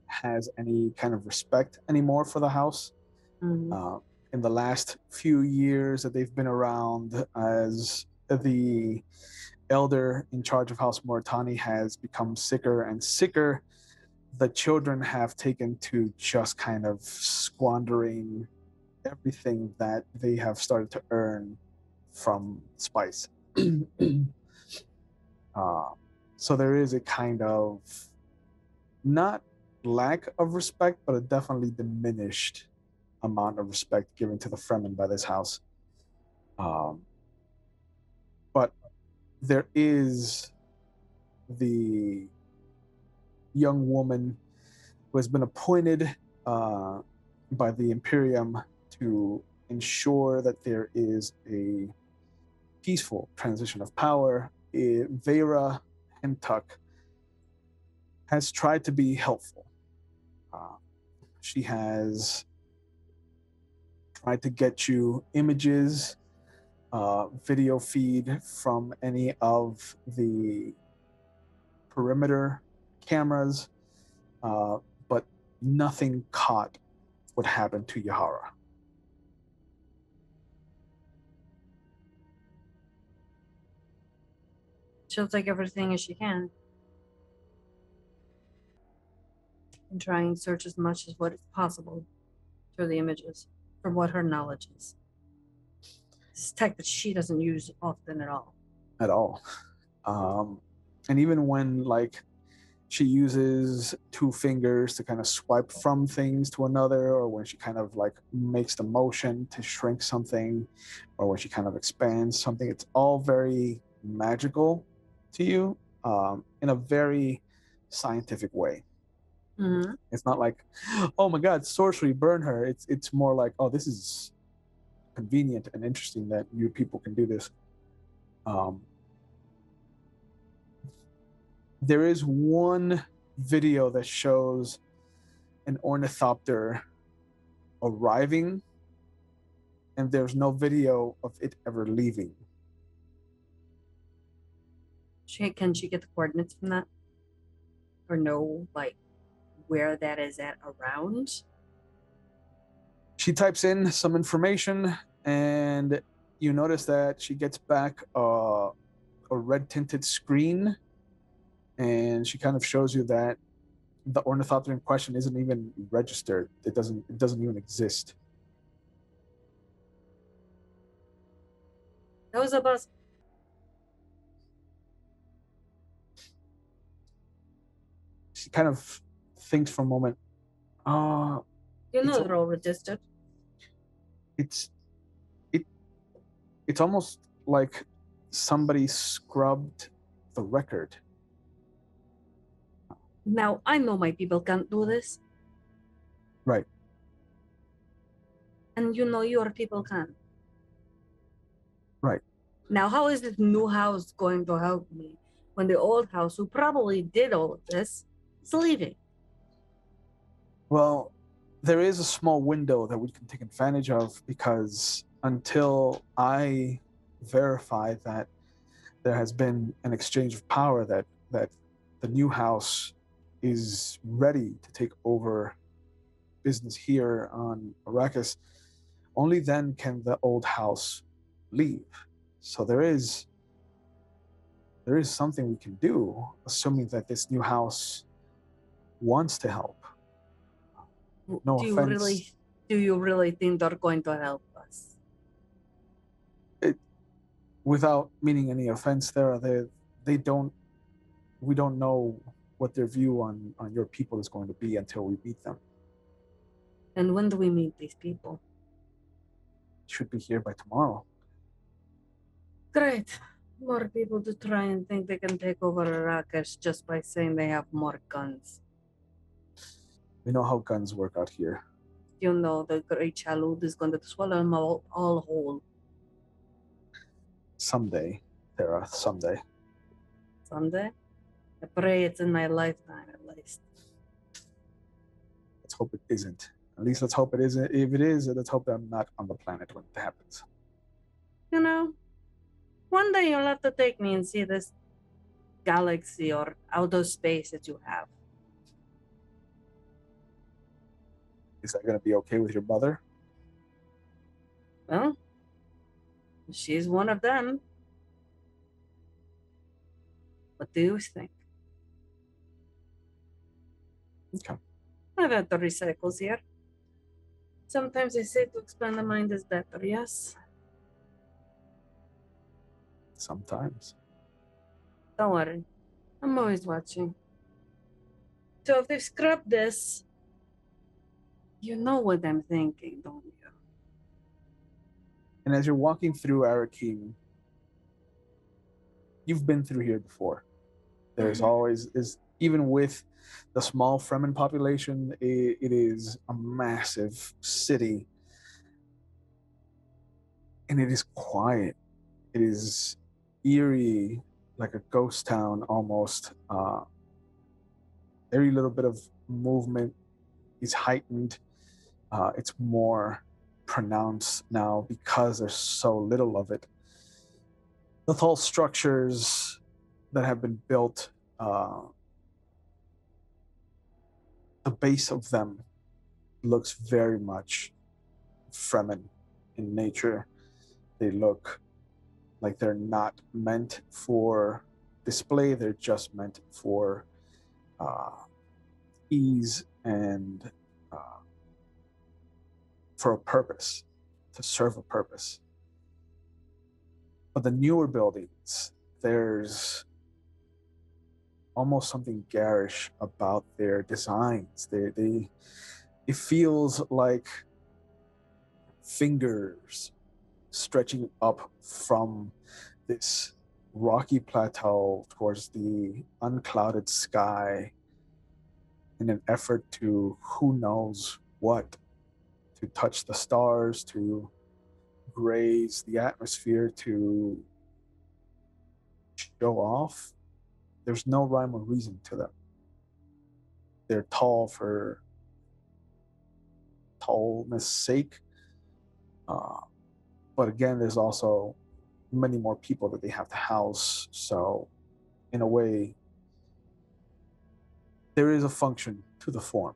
has any kind of respect anymore for the house. Mhm. In the last few years that they've been around, as the elder in charge of House Moritani has become sicker and sicker, the children have taken to just kind of squandering everything that they have started to earn from spice. So there is a kind of not lack of respect, but a definitely diminished amount of respect given to the Fremen by this house. But there is the young woman who has been appointed by the Imperium to ensure that there is a peaceful transition of power. Vera Hentuck has tried to be helpful. She has tried to get you images, video feed from any of the perimeter cameras, but nothing caught what happened to Yahara. She'll take everything as she can and try and search as much as what is possible through the images from what her knowledge is. It's tech that she doesn't use often at all. At all. And even when like she uses 2 fingers to kind of swipe from things to another, or when she kind of like makes the motion to shrink something, or when she kind of expands something, it's all very magical to you, in a very scientific way. Mm-hmm. It's not like, oh my god, sorcery, burn her. It's more like, oh, this is convenient and interesting that you people can do this. There is one video that shows an ornithopter arriving, and there's no video of it ever leaving. Can she get the coordinates from that? Or know, like, where that is at around? She types in some information, and you notice that she gets back a red tinted screen, and she kind of shows you that the ornithopter in question isn't even registered. It doesn't even exist. That was about. She kind of thinks for a moment. You know It's they're all registered. it's it it's almost like somebody scrubbed the record. Now I know my people can't do this, Right. and you know your people can. Right. Now, how is this new house going to help me when the old house, who probably did all of this, is leaving? Well, there is a small window that we can take advantage of, because until I verify that there has been an exchange of power, that the new house is ready to take over business here on Arrakis, only then can the old house leave. So there is something we can do, assuming that this new house wants to help. No do offense. you really think they're going to help us? Without meaning any offense, they don't we don't know what their view on your people is going to be until we meet them. And when do we meet these people? Should be here by tomorrow. Great. More people to try and think they can take over Arrakis just by saying they have more guns. We know how guns work out here. You know the Great Chalud is going to swallow them all whole. Someday, Tara, someday. Someday? I pray it's in my lifetime, at least. Let's hope it isn't. At least let's hope it isn't. If it is, let's hope that I'm not on the planet when it happens. You know, one day you'll have to take me and see this galaxy or outer space that you have. Is that going to be okay with your mother? Well, she's one of them. What do you think? Okay. I've had the recycles here. Sometimes they say to expand the mind is better, yes? Sometimes. Don't worry. I'm always watching. So if they've scrubbed this, you know what I'm thinking, don't you? And as you're walking through Arakim, you've been through here before. There's always even with the small Fremen population, it is a massive city, and it is quiet. It is eerie, like a ghost town almost. Every little bit of movement is heightened. It's more pronounced now because there's so little of it. The tall structures that have been built, the base of them looks very much Fremen in nature. They look like they're not meant for display. They're just meant for ease and for a purpose, to serve a purpose. But the newer buildings, there's almost something garish about their designs. It feels like fingers stretching up from this rocky plateau towards the unclouded sky in an effort to who knows what, to touch the stars, to graze the atmosphere, to show off. There's no rhyme or reason to them. They're tall for tallness sake. But again, there's also many more people that they have to house. So in a way, there is a function to the form.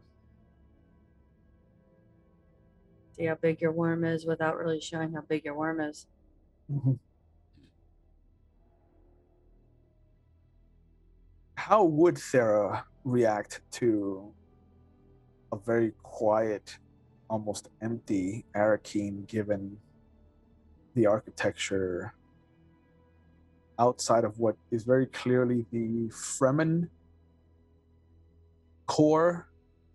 see how big your worm is without really showing how big your worm is. How would Thera react to a very quiet, almost empty Arakeen, given the architecture outside of what is very clearly the Fremen core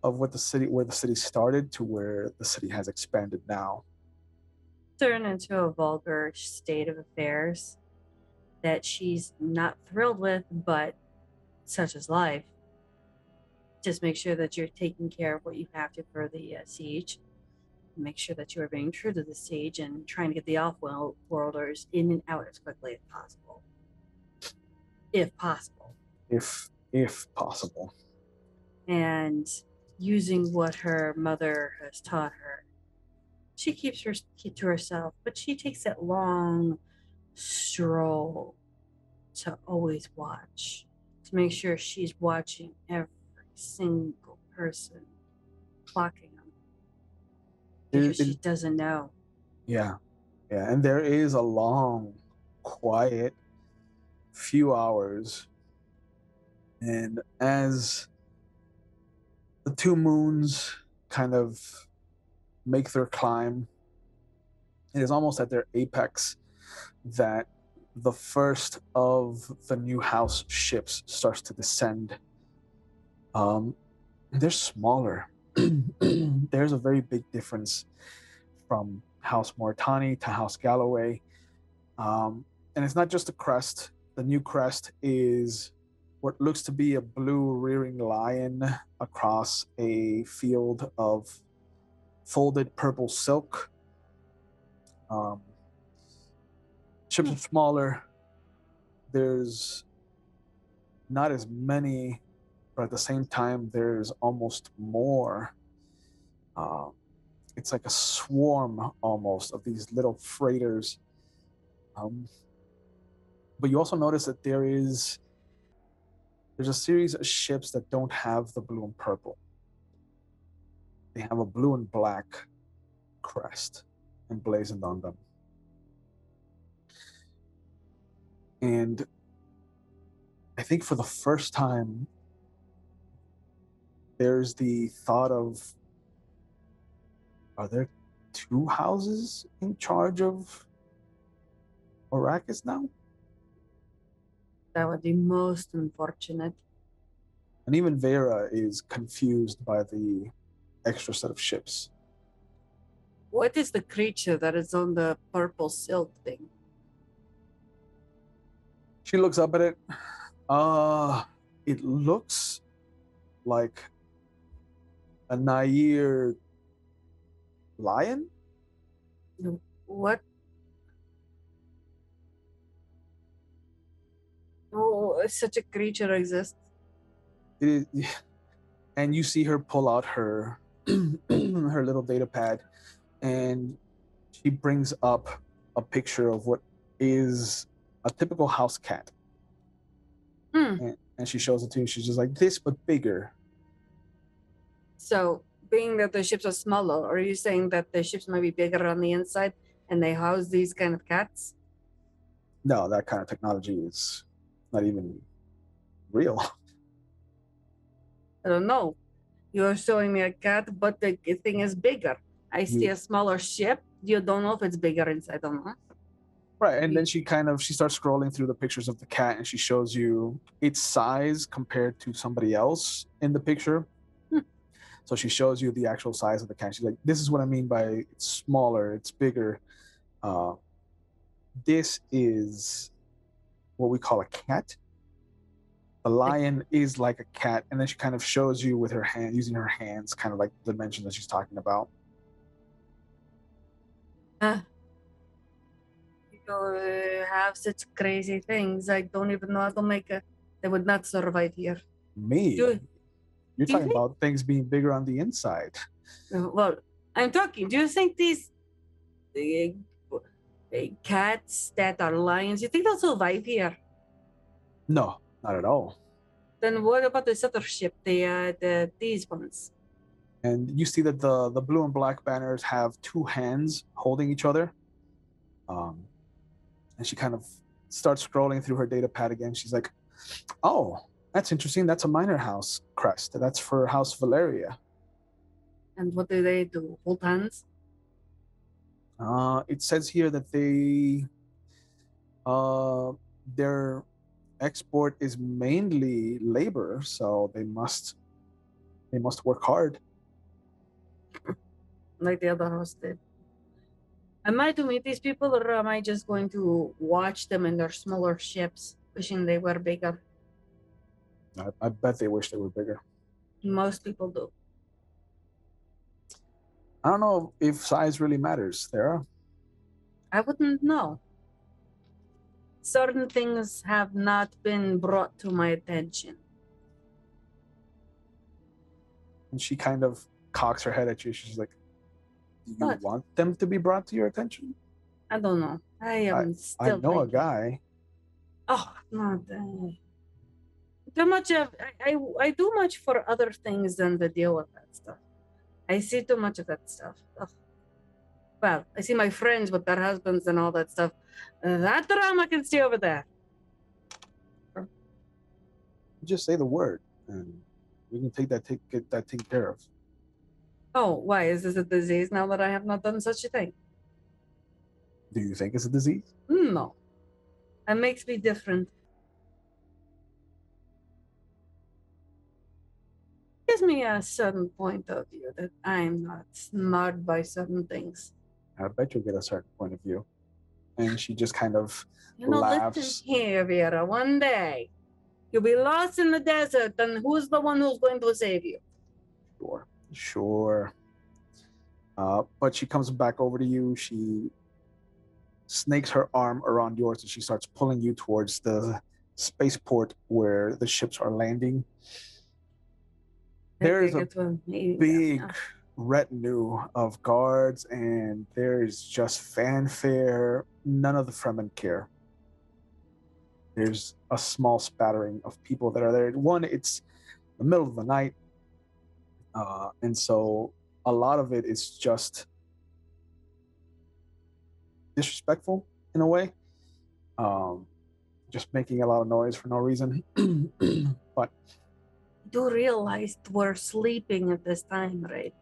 of what the city, where the city started to where the city has expanded now? Turn into a vulgar state of affairs that she's not thrilled with, but such is life. Just make sure that you're taking care of what you have to for the siege. Make sure that you are being true to the siege and trying to get the off-worlders in and out as quickly as possible. If possible. If possible. And using what her mother has taught her. She keeps her to herself, but she takes that long stroll to always watch, to make sure she's watching every single person, clocking them, because she doesn't know. Yeah, and there is a long, quiet few hours, and as the two moons kind of make their climb, it is almost at their apex that the first of the new house ships starts to descend. They're smaller. There's a very big difference from House Mortani to House Galloway. And it's not just a crest. The new crest is what looks to be a blue rearing lion across a field of folded purple silk. Ships are smaller. There's not as many, but at the same time, there's almost more. It's like a swarm almost of these little freighters. But you also notice that there's a series of ships that don't have the blue and purple. They have a blue and black crest emblazoned on them. And I think for the first time, there's the thought of, are there two houses in charge of Arrakis now? That would be most unfortunate. And even Vera is confused by the extra set of ships. What is the creature that is on the purple silk thing? She looks up at it. It looks like a Nair lion? What? Oh, such a creature exists. It is, and you see her pull out her her little data pad, and she brings up a picture of what is a typical house cat. And she shows it to you. She's just like, this, but bigger. So, being that the ships are smaller, are you saying that the ships might be bigger on the inside and they house these kind of cats? No, that kind of technology is not even real. I don't know. You're showing me a cat, but the thing is bigger. I see a smaller ship. You don't know if it's bigger inside or not. Right, and then she starts scrolling through the pictures of the cat, and she shows you its size compared to somebody else in the picture. So she shows you the actual size of the cat. She's like, this is what I mean by it's smaller, it's bigger. This is what we call a cat. The lion is like a cat, and then she kind of shows you with her hand, using her hands, kind of like the dimension that she's talking about. You have such crazy things. I don't even know how to make it. They would not survive here. Me? You're talking about things being bigger on the inside. Well, I'm talking. Do you think these cats that are lions, you think they'll survive here? No, not at all. Then what about this other ship, these ones? And you see that the blue and black banners have two hands holding each other. Um, and she kind of starts scrolling through her data pad again. She's like, "Oh, that's interesting. That's a minor house crest. That's for House Valeria." And what do they do? Hold hands? It says here that their export is mainly labor, so they must work hard. Like the other host did. Am I to meet these people, or am I just going to watch them in their smaller ships, wishing they were bigger? I bet they wish they were bigger. Most people do. I don't know if size really matters, Sarah. I wouldn't know. Certain things have not been brought to my attention. And she kind of cocks her head at you. She's like, "Do you What? want them to be brought to your attention?" I don't know. I am I still know a thinking. guy. Oh, not too much of. I do much for other things than to deal with that stuff. I see too much of that stuff. Ugh. Well, I see my friends with their husbands and all that stuff. That drama can stay over there. Just say the word, and we can get that taken care of. Oh, why? Is this a disease now that I have not done such a thing? Do you think it's a disease? No. It makes me different. Gives me a certain point of view that I'm not marred by certain things. I bet you'll get a certain point of view. And she just kind of You know, laughs. listen here, Vera. One day, you'll be lost in the desert, and who's the one who's going to save you? Sure. But she comes back over to you. She snakes her arm around yours, and she starts pulling you towards the spaceport where the ships are landing. There's a big retinue of guards, and there's just fanfare. None of the Fremen care. There's a small spattering of people that are there. One, it's the middle of the night, and so a lot of it is just disrespectful in a way, just making a lot of noise for no reason. But you do realize we're sleeping at this time, right?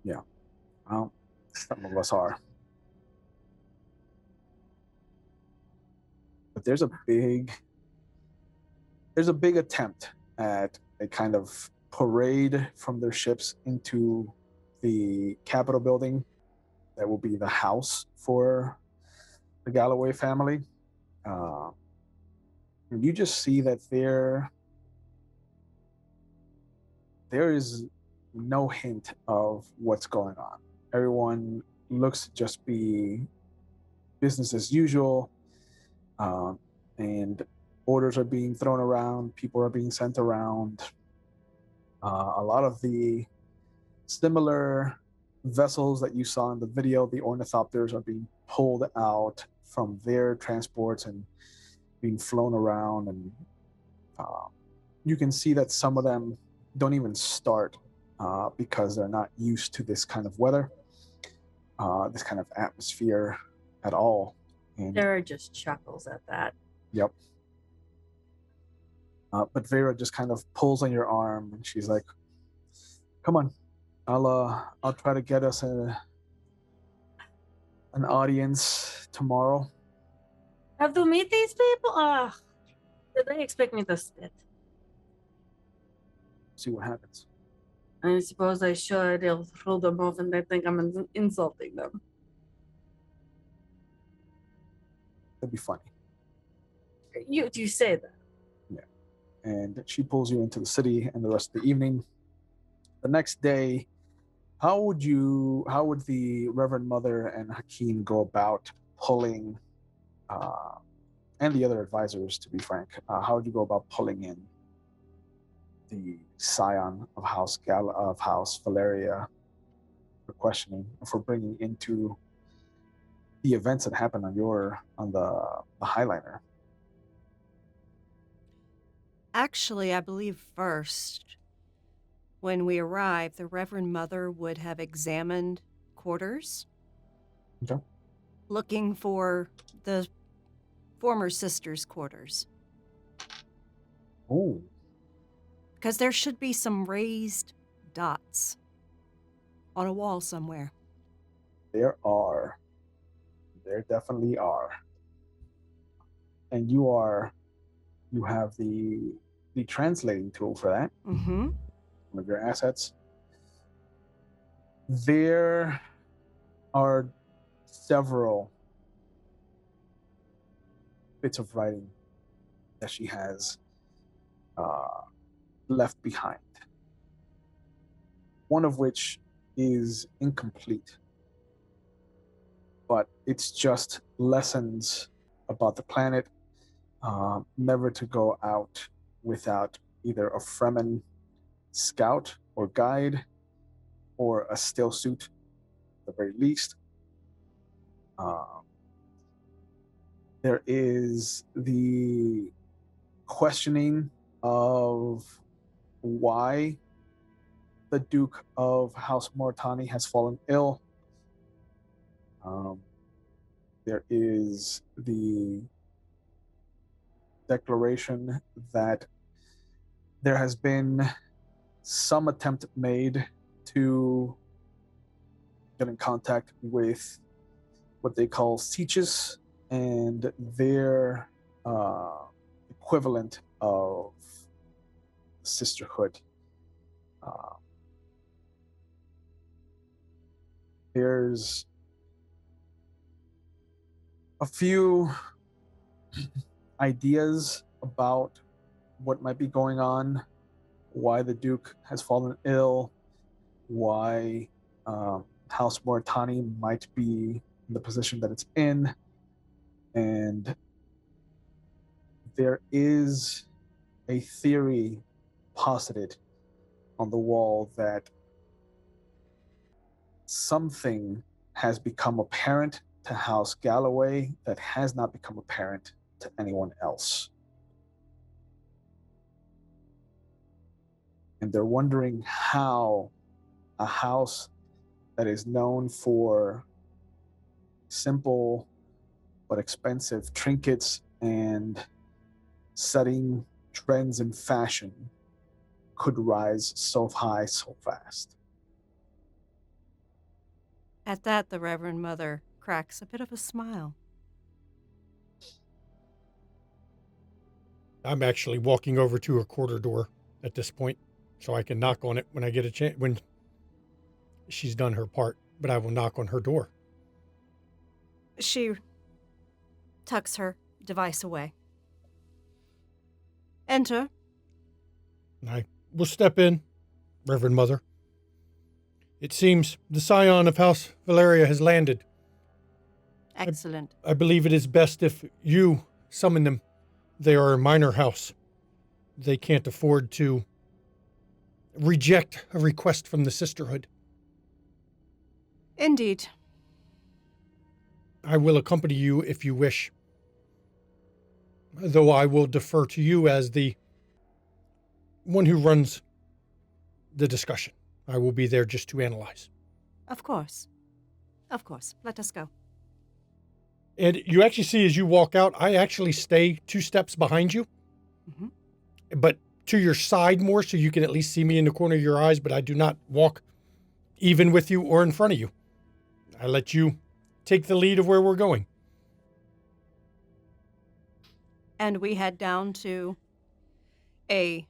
Yeah, well, some of us are. But there's a big attempt at a kind of parade from their ships into the Capitol building that will be the house for the Galloway family. And you just see that there is no hint of what's going on. Everyone looks to just be business as usual, and orders are being thrown around, people are being sent around. A lot of the similar vessels that you saw in the video, the ornithopters, are being pulled out from their transports and being flown around, and you can see that some of them don't even start because they're not used to this kind of weather, this kind of atmosphere at all. And Sarah just chuckles at that. Yep. But Vera just kind of pulls on your arm, and she's like, "Come on, I'll try to get us an audience tomorrow." Have to meet these people? Did they expect me to spit? See what happens. I suppose I should. They'll throw them off and they think I'm insulting them. It'd be funny. You say that? Yeah. And she pulls you into the city, and the rest of the evening. The next day, how would the Reverend Mother and Hakeem go about pulling, and the other advisors, to be frank, how would you go about pulling in the scion of House Valeria for questioning, for bringing into the events that happened on the Highliner? Actually, I believe first When we arrive, the Reverend Mother would have examined quarters, Okay. looking for the former sister's quarters. Oh, Because there should be some raised dots on a wall somewhere. there are. There definitely are. And you have the translating tool for that, Mm-hmm. one of your assets. There are several bits of writing that she has left behind. One of which is incomplete, but it's just lessons about the planet, never to go out without either a Fremen scout or guide or a still suit, at the very least. There is the questioning of why the Duke of House Moritani has fallen ill. There is the declaration that there has been some attempt made to get in contact with what they call Sieges and their equivalent of sisterhood. There's a few ideas about what might be going on, why the Duke has fallen ill, why House Moritani might be in the position that it's in, and there is a theory posited on the wall that something has become apparent to House Galloway that has not become apparent to anyone else. And they're wondering how a house that is known for simple but expensive trinkets and setting trends in fashion could rise so high so fast. At that, the Reverend Mother cracks a bit of a smile. I'm actually walking over to her quarter door at this point, so I can knock on it when I get a chance, when she's done her part, but I will knock on her door. She tucks her device away. Enter. I will step in, Reverend Mother. It seems the scion of House Valeria has landed. Excellent. I believe it is best if you summon them. They are a minor house. They can't afford to reject a request from the sisterhood. Indeed. I will accompany you if you wish, though I will defer to you as the one who runs the discussion. I will be there just to analyze. Of course. Of course. Let us go. And you actually see as you walk out, I actually stay 2 steps behind you, but to your side more so you can at least see me in the corner of your eyes, but I do not walk even with you or in front of you. I let you take the lead of where we're going. And we head down to a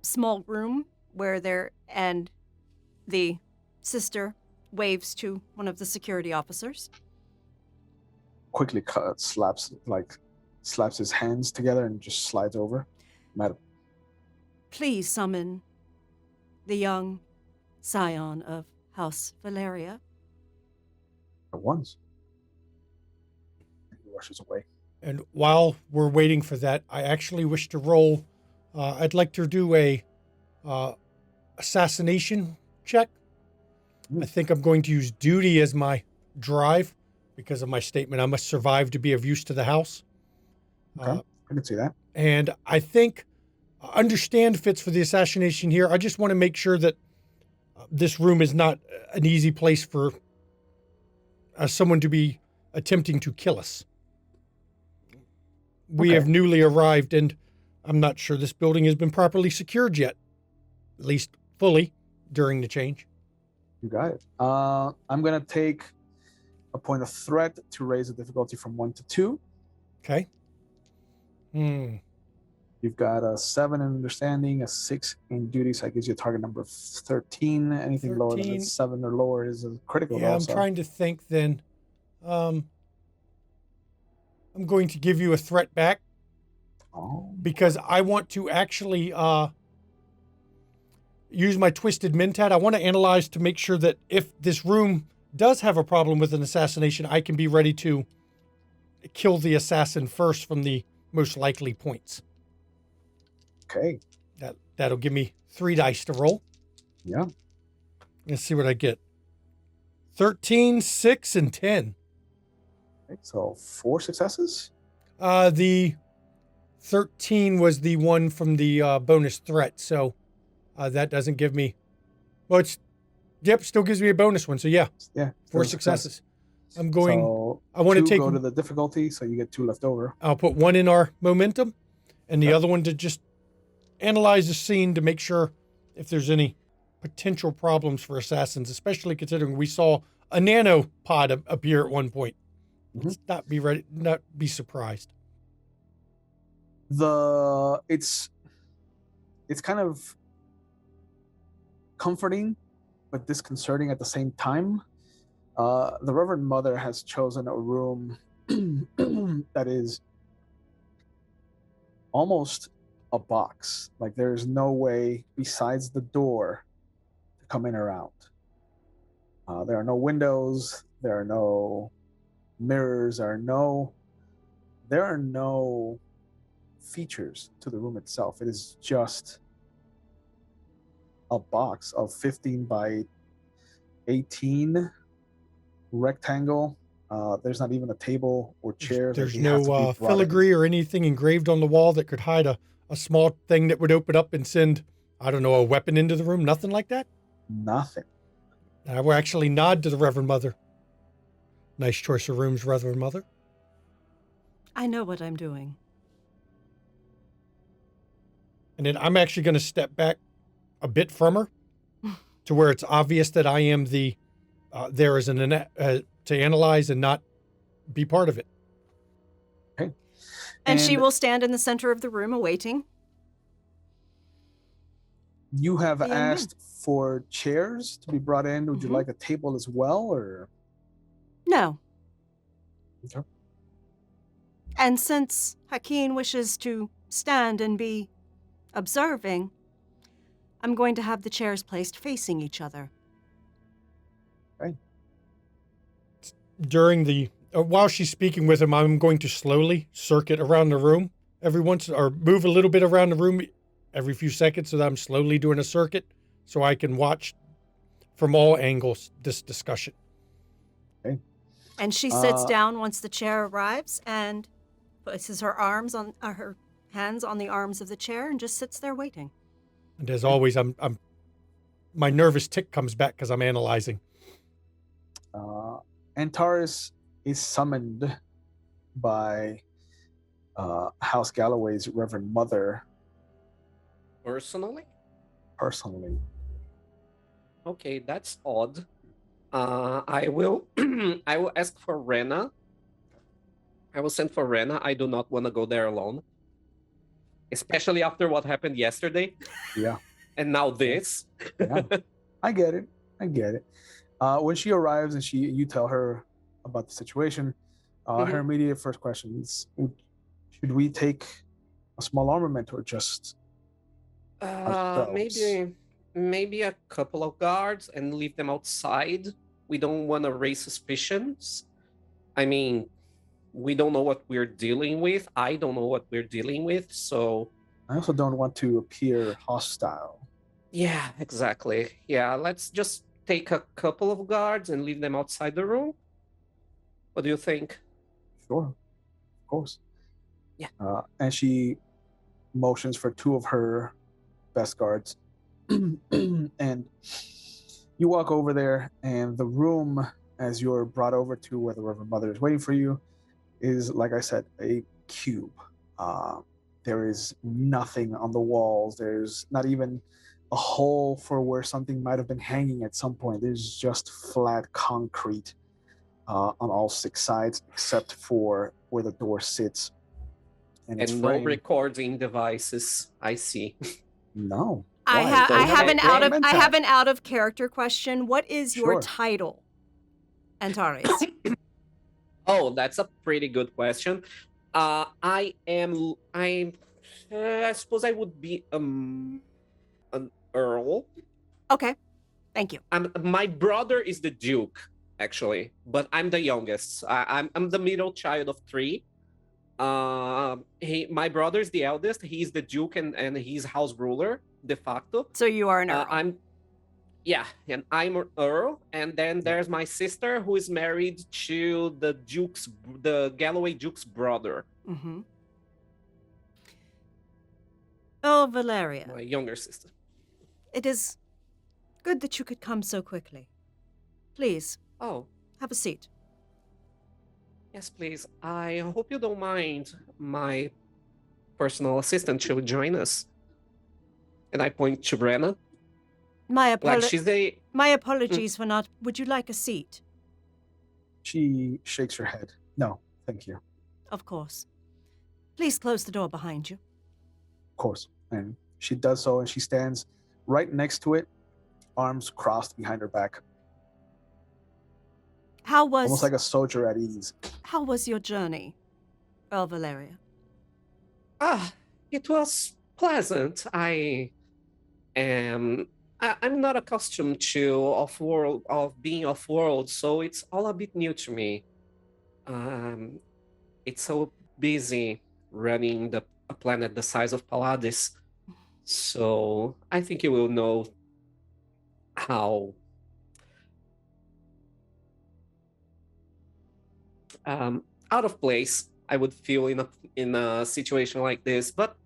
small room where the sister waves to one of the security officers. Quickly slaps his hands together and just slides over. Madam. Please summon the young scion of House Valeria. At once. He rushes away. And while we're waiting for that, I actually wish to roll. I'd like to do a assassination check. I think I'm going to use duty as my drive because of my statement. I must survive to be of use to the house. Okay, I can see that. And I think understand fits for the assassination here. I just want to make sure that this room is not an easy place for someone to be attempting to kill us. We have newly arrived, and I'm not sure this building has been properly secured yet, at least fully during the change. You got it. I'm going to take a point of threat to raise the difficulty from 1 to 2. Okay. You've got a 7 in understanding, a 6 in duty, so that gives you a target number of 13. Anything lower than 13. 7 or lower is a critical. Yeah, also. I'm trying to think then. I'm going to give you a threat back because I want to actually use my Twisted Mentat. I want to analyze to make sure that if this room does have a problem with an assassination, I can be ready to kill the assassin first from the most likely points. Okay. That'll give me 3 dice to roll. Yeah. Let's see what I get. 13, 6, and 10. Okay, so 4 successes. The 13 was the one from the bonus threat, so that doesn't give me. Well, still gives me a bonus one. So yeah, 4 successes. I'm going. So I want to take. Go to the difficulty, so you get 2 left over. I'll put 1 in our momentum, and the other one to just analyze the scene to make sure if there's any potential problems for assassins, especially considering we saw a nanopod appear at one point. Let's not be surprised. It's kind of comforting but disconcerting at the same time. The Reverend Mother has chosen a room that is almost a box. Like there's no way besides the door to come in or out. There are no windows, there are no mirrors, there are no features to the room itself. It is just a box of 15 by 18 rectangle. There's not even a table or chairs. There's no filigree or anything engraved on the wall that could hide a small thing that would open up and send, I don't know, a weapon into the room. Nothing like that? Nothing. I will actually nod to the Reverend Mother. Nice choice of rooms, Reverend Mother. I know what I'm doing. And then I'm actually going to step back a bit from her to where it's obvious that I am there as to analyze and not be part of it. Okay. And she will stand in the center of the room awaiting. You have asked for chairs to be brought in. Would you like a table as well, or? No. Okay. And since Hakeem wishes to stand and be observing, I'm going to have the chairs placed facing each other. Okay. While she's speaking with him, I'm going to slowly circuit around the room or move a little bit around the room every few seconds so that I'm slowly doing a circuit so I can watch from all angles this discussion. Okay. And she sits down once the chair arrives and places her hands on the arms of the chair and just sits there waiting. And as always, my nervous tick comes back because I'm analyzing. Antares is summoned by House Galloway's Reverend Mother. Personally? Okay, that's odd. I will ask for Rena. I will send for Rena. I do not want to go there alone. Especially after what happened yesterday. Yeah. And now this. Yeah. I get it. When she arrives and you tell her about the situation, her immediate first question is, should we take a small armament or just maybe a couple of guards and leave them outside. We don't want to raise suspicions. I mean, we don't know what we're dealing with. I don't know what we're dealing with, so I also don't want to appear hostile. Yeah, exactly. Yeah, let's just take a couple of guards and leave them outside the room. What do you think? Sure, of course. Yeah. And she motions for two of her best guards. And you walk over there, and the room, as you're brought over to where the Reverend Mother is waiting for you, is, like I said, a cube. There is nothing on the walls. There's not even a hole for where something might have been hanging at some point. There's just flat concrete on all six sides, except for where the door sits. And it's no framed. recording devices. I see. No. I Why? have Don't I you have an have out of a I have tab? an out of character question. What is your Sure. title, Antares? Oh, that's a pretty good question. I suppose I would be an earl. Okay, thank you. My brother is the duke, actually, but I'm the youngest. I'm the middle child of three. My brother is the eldest. He's the duke and he's house ruler de facto. So you are an earl. And I'm an earl. And then there's my sister who is married to the Galloway duke's brother. Mm-hmm. Oh, Valeria. My younger sister. It is good that you could come so quickly. Please, Oh, have a seat. yes, please. I hope you don't mind my personal assistant to join us. And I point to Brenna. My apologies for not. Would you like a seat? She shakes her head. No, thank you. Of course. Please close the door behind you. Of course. And she does so, and she stands right next to it, arms crossed behind her back, almost like a soldier at ease. How was your journey, Earl Valeria? It was pleasant. I'm not accustomed to being off-world, so it's all a bit new to me. It's so busy running a planet the size of Paladis, so I think you will know how out of place I would feel in a situation like this, but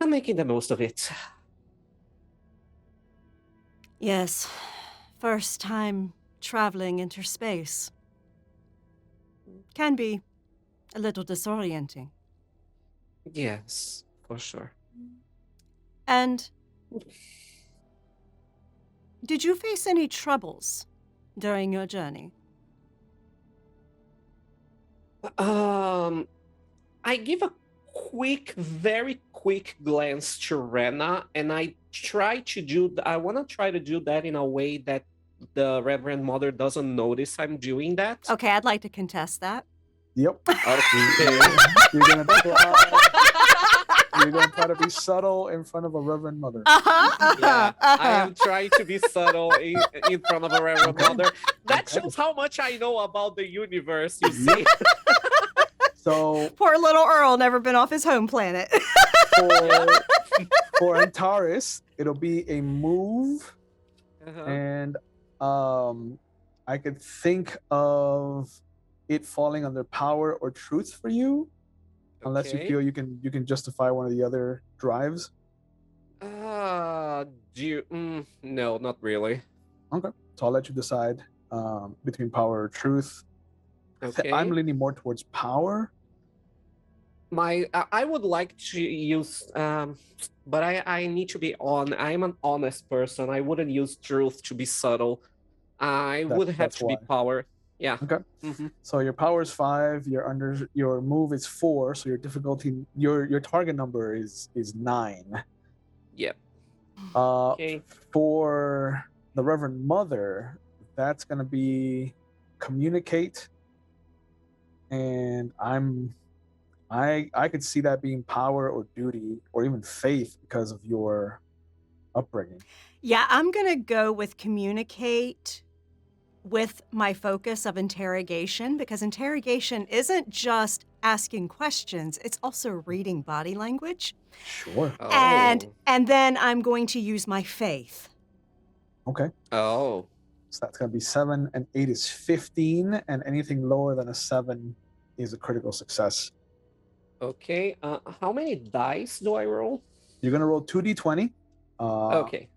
I'm making the most of it. Yes. First time traveling interspace. Can be a little disorienting. Yes, for sure. And did you face any troubles during your journey? I give a very quick glance to Rena, and I want to try to do that in a way that the Reverend Mother doesn't notice I'm doing that. Okay, I'd like to contest that. Yep. Okay. You're gonna try to be subtle in front of a Reverend Mother. Yeah, I am trying to be subtle in front of a Reverend Mother. That shows how much I know about the universe, you see. So poor little Earl, never been off his home planet. for Antares, it'll be a move, and I could think of it falling under power or truth for you, unless you feel you can justify one of the other drives. No, not really. Okay, so I'll let you decide between power or truth. Okay. I'm leaning more towards power. I would like to use, but I need to be I'm an honest person. I wouldn't use truth to be subtle. I would have to be power. Yeah. Okay. Mm-hmm. So your power is 5. Your move is 4. So your difficulty, your target number is 9. Yep. Okay. For the Reverend Mother, that's gonna be communicate, and I could see that being power or duty or even faith because of your upbringing. Yeah, I'm gonna go with communicate with my focus of interrogation, because interrogation isn't just asking questions, it's also reading body language. Sure. Oh. And then I'm going to use my faith. Okay. Oh. So that's going to be 7, and 8 is 15, and anything lower than a 7 is a critical success. Okay. How many dice do I roll? You're gonna roll 2d20. Okay.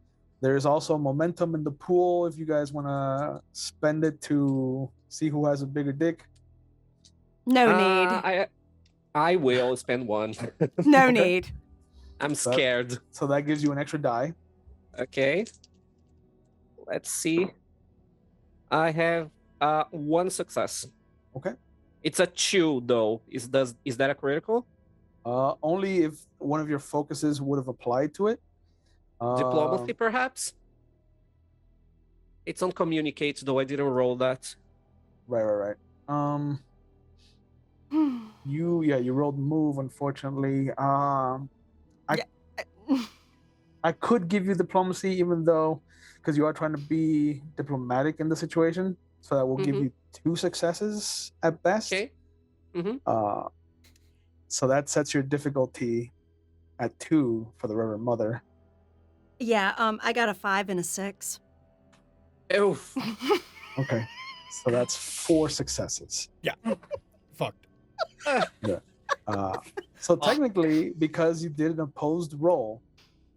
There's also momentum in the pool if you guys want to spend it to see who has a bigger dick. No need. I will spend one. No Okay. need. I'm scared. So that gives you an extra die. Okay. Let's see. I have one success. Okay. It's a 2 though. Is that a critical? Only if one of your focuses would have applied to it. Diplomacy, perhaps? It's on communicate, though I didn't roll that. Right. You rolled move, unfortunately. I could give you diplomacy, even though, because you are trying to be diplomatic in the situation, so that will give you 2 successes at best. Okay. So that sets your difficulty at 2 for the Reverend Mother. Yeah, I got a 5 and a 6. Oof. Okay, so that's 4 successes. Yeah. Fucked. Yeah. So technically, because you did an opposed roll,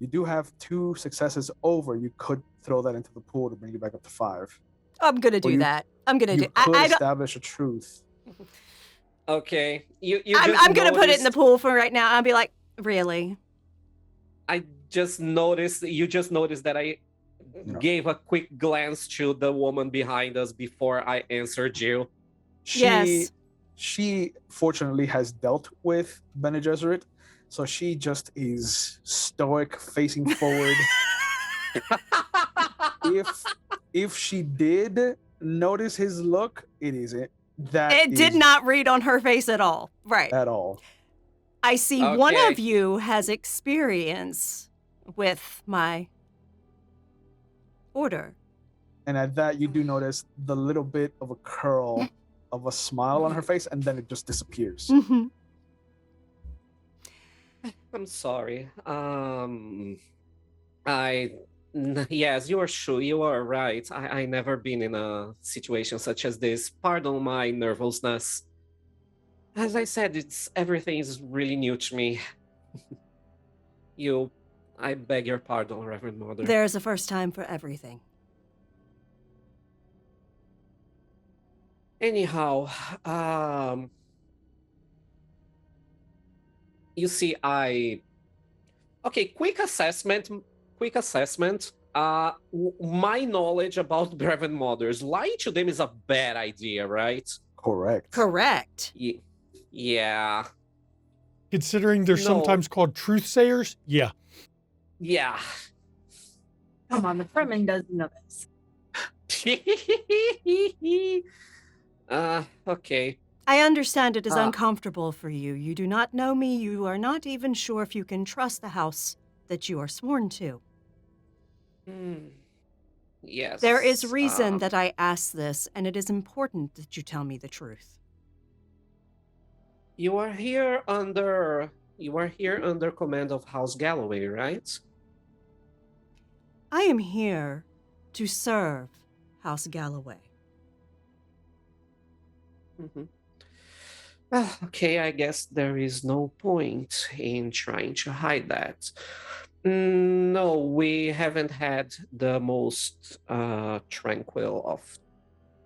you do have 2 successes over. You could throw that into the pool to bring you back up to 5. I'm gonna do that. I'm gonna do. You could establish a truth. Okay. I'm gonna put it in the pool for right now. I'll be like, really? I just noticed. You just noticed that I gave a quick glance to the woman behind us before I answered you. She fortunately has dealt with Bene Gesserit, so she just is stoic, facing forward. if she did notice his look, it did not read on her face at all. Right. At all. I see one of you has experience with my order. And at that, you do notice the little bit of a curl of a smile on her face, and then it just disappears. Mm-hmm. I'm sorry. Yes, you are sure. You are right. I never been in a situation such as this. Pardon my nervousness. As I said, everything is really new to me. I beg your pardon, Reverend Mother. There's a first time for everything. Anyhow, you see, okay, quick assessment. My knowledge about Reverend Mothers, lying to them is a bad idea, right? Correct. Yeah. Considering they're sometimes called truth sayers, yeah. Yeah. Come on, the Fremen doesn't know this. Okay. I understand it is uncomfortable for you. You do not know me. You are not even sure if you can trust the house that you are sworn to. Yes. There is reason that I ask this, and it is important that you tell me the truth. You are here under command of House Galloway, right? I am here to serve House Galloway. Okay, I guess there is no point in trying to hide that. No, we haven't had the most tranquil of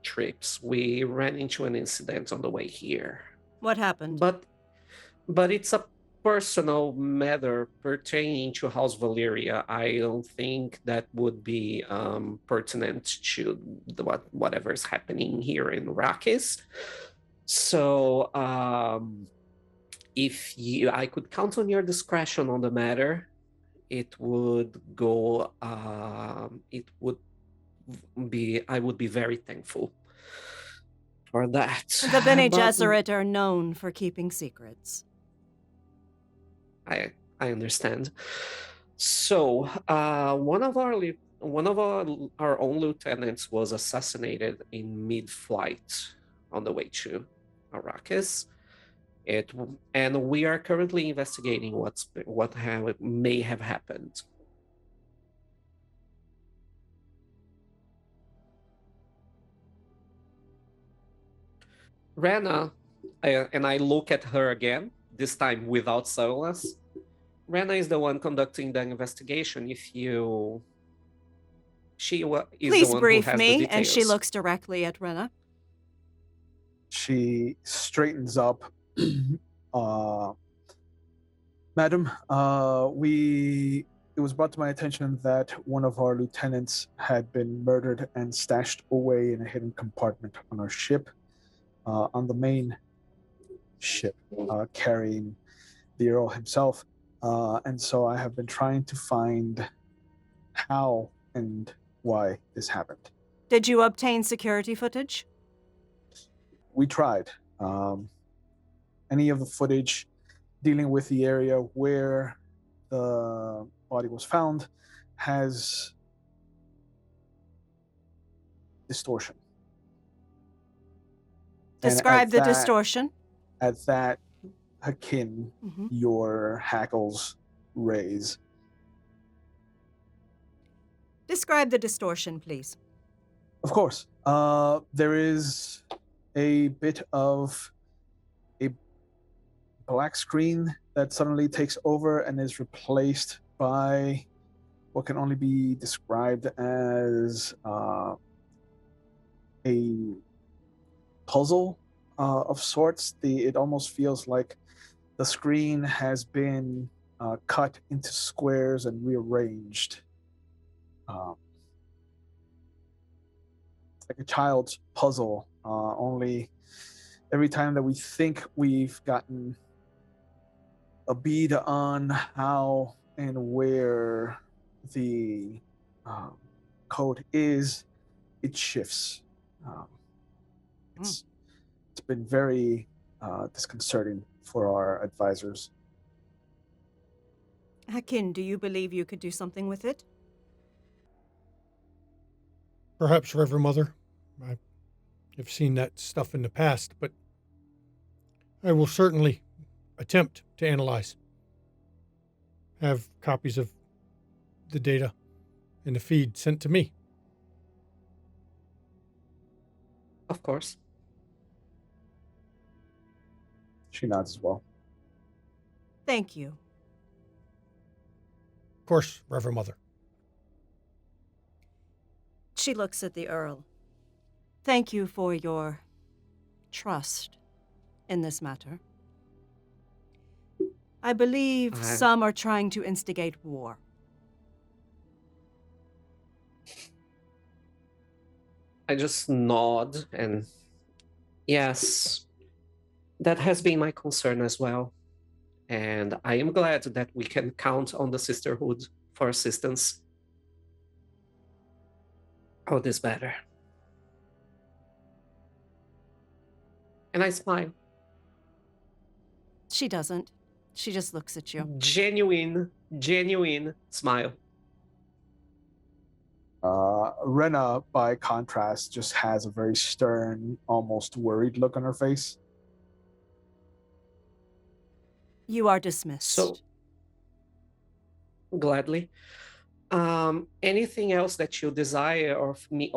trips. We ran into an incident on the way here. What happened? But it's a personal matter pertaining to House Valyria. I don't think that would be pertinent to whatever's happening here in Arrakis. So, if I could count on your discretion on the matter, I would be very thankful for that. The Bene Gesserit are known for keeping secrets. I understand. So, one of our own lieutenants was assassinated in mid-flight on the way to Arrakis. And we are currently investigating what may have happened. Rana, and I look at her again, this time without subtleness. Rena is the one conducting the investigation. Is the Please one who brief has the me. details. And she looks directly at Rena. She straightens up. Madam, it was brought to my attention that one of our lieutenants had been murdered and stashed away in a hidden compartment on our ship, on the main ship, carrying the Earl himself. And so I have been trying to find how and why this happened. Did you obtain security footage? We tried. Any of the footage dealing with the area where the body was found has distortion. Describe the distortion. At that, Hakin, Mhm. your hackles raise. Describe the distortion, please. Of course. There is a bit of a black screen that suddenly takes over and is replaced by what can only be described as a puzzle of sorts. It almost feels like the screen has been cut into squares and rearranged. Like a child's puzzle, only every time that we think we've gotten a bead on how and where the code is, it shifts. It's been very disconcerting for our advisors. Hakin, do you believe you could do something with it? Perhaps, Reverend Mother. I have seen that stuff in the past, but I will certainly attempt to analyze. Have copies of the data in the feed sent to me. Of course. She nods as well. Thank you. Of course, Reverend Mother. She looks at the Earl. Thank you for your trust in this matter. I believe some are trying to instigate war. I just nod and yes, that has been my concern as well. And I am glad that we can count on the Sisterhood for assistance. Oh, this matter. And I smile. She doesn't. She just looks at you. Genuine smile. Rena, by contrast, just has a very stern, almost worried look on her face. You are dismissed. So, gladly. Anything else that you desire of me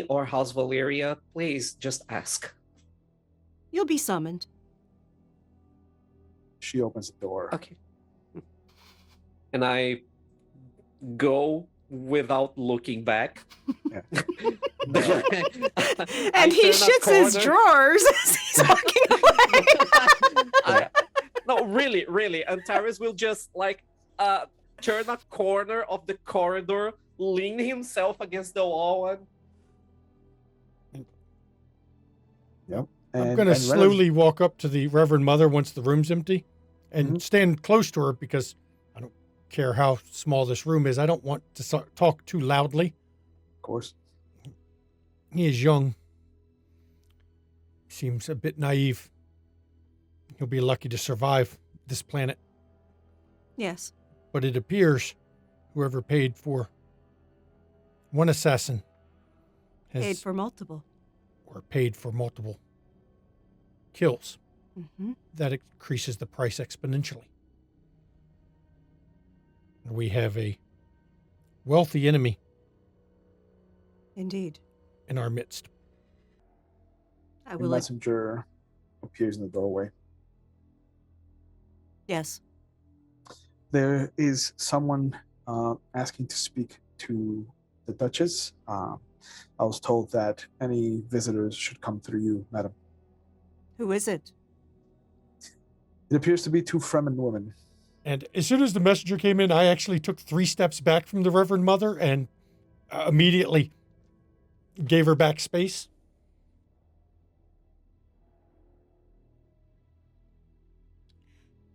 or House Valeria, please just ask. You'll be summoned. She opens the door. Okay. And I go without looking back. Yeah. And he shits his drawers as he's walking away. No, really. Antares will just turn a corner of the corridor, lean himself against the wall, and Yep. I'm going to slowly walk up to the Reverend Mother once the room's empty and stand close to her because I don't care how small this room is. I don't want to talk too loudly. Of course. He is young. Seems a bit naive. He'll be lucky to survive this planet. Yes. But it appears whoever paid for one assassin has Paid for multiple. Or paid for multiple kills. Mm-hmm. That increases the price exponentially. We have a wealthy enemy Indeed. in our midst. The messenger appears in the doorway. Yes. There is someone asking to speak to the Duchess. I was told that any visitors should come through you, madam. Who is it? It appears to be two Fremen women. And as soon as the messenger came in, I actually took 3 steps back from the Reverend Mother and immediately gave her back space.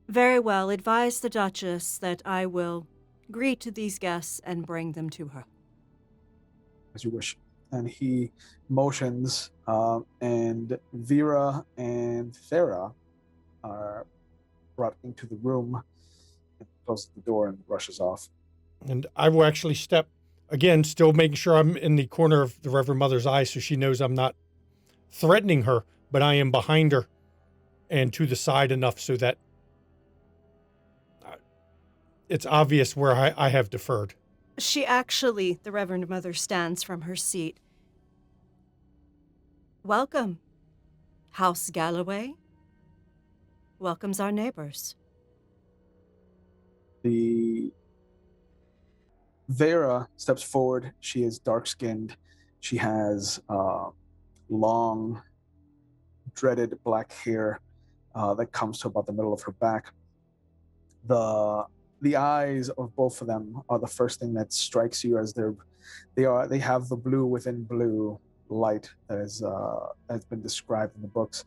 Very well. Advise the Duchess that I will greet these guests and bring them to her. As you wish. And he motions, and Vera and Thera are brought into the room and closes the door and rushes off. And I will actually step, again, still making sure I'm in the corner of the Reverend Mother's eye so she knows I'm not threatening her, but I am behind her and to the side enough so that it's obvious where I have deferred. The Reverend Mother stands from her seat. Welcome, House Galloway. Welcomes our neighbors. The Vera steps forward. She is dark-skinned. She has long, dreaded black hair that comes to about the middle of her back. The eyes of both of them are the first thing that strikes you, as they have the blue within blue light that has been described in the books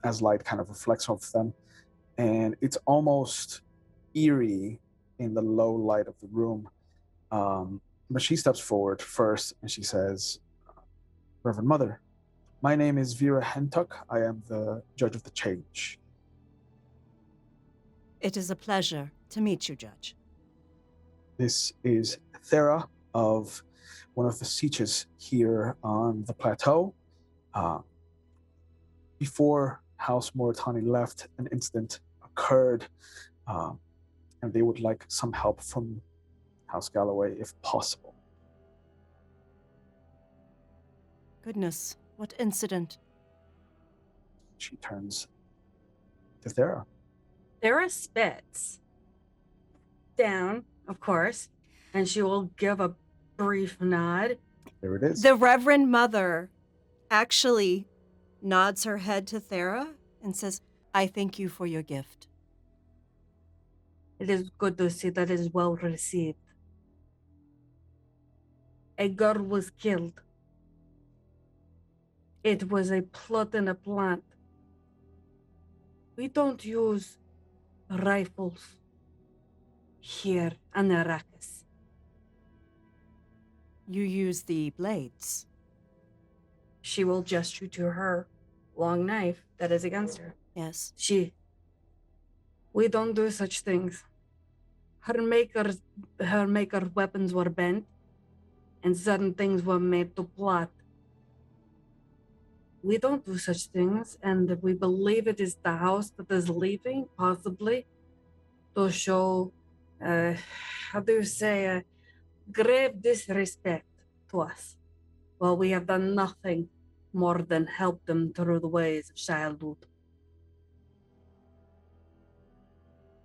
as light kind of reflects off them, and it's almost eerie in the low light of the room. But she steps forward first and she says, "Reverend Mother, my name is Vera Hentuck. I am the Judge of the Change." It is a pleasure to meet you, Judge. This is Thera of one of the Sieges here on the plateau. Before House Moritani left, an incident occurred, and they would like some help from House Galloway if possible. Goodness, what incident? She turns to Thera. Thera spits down, of course, and she will give a brief nod. There it is. The Reverend Mother actually nods her head to Thera and says, I thank you for your gift. It is good to see that it is well received. A girl was killed. It was a plot and a plant. We don't use rifles here on Arrakis. You use the blades. She will gesture to her long knife that is against her. Yes. We don't do such things. Her maker's weapons were bent, and certain things were made to plot. We don't do such things, and we believe it is the house that is leaving, possibly, to show, grave disrespect to us. Well, we have done nothing more than help them through the ways of childhood.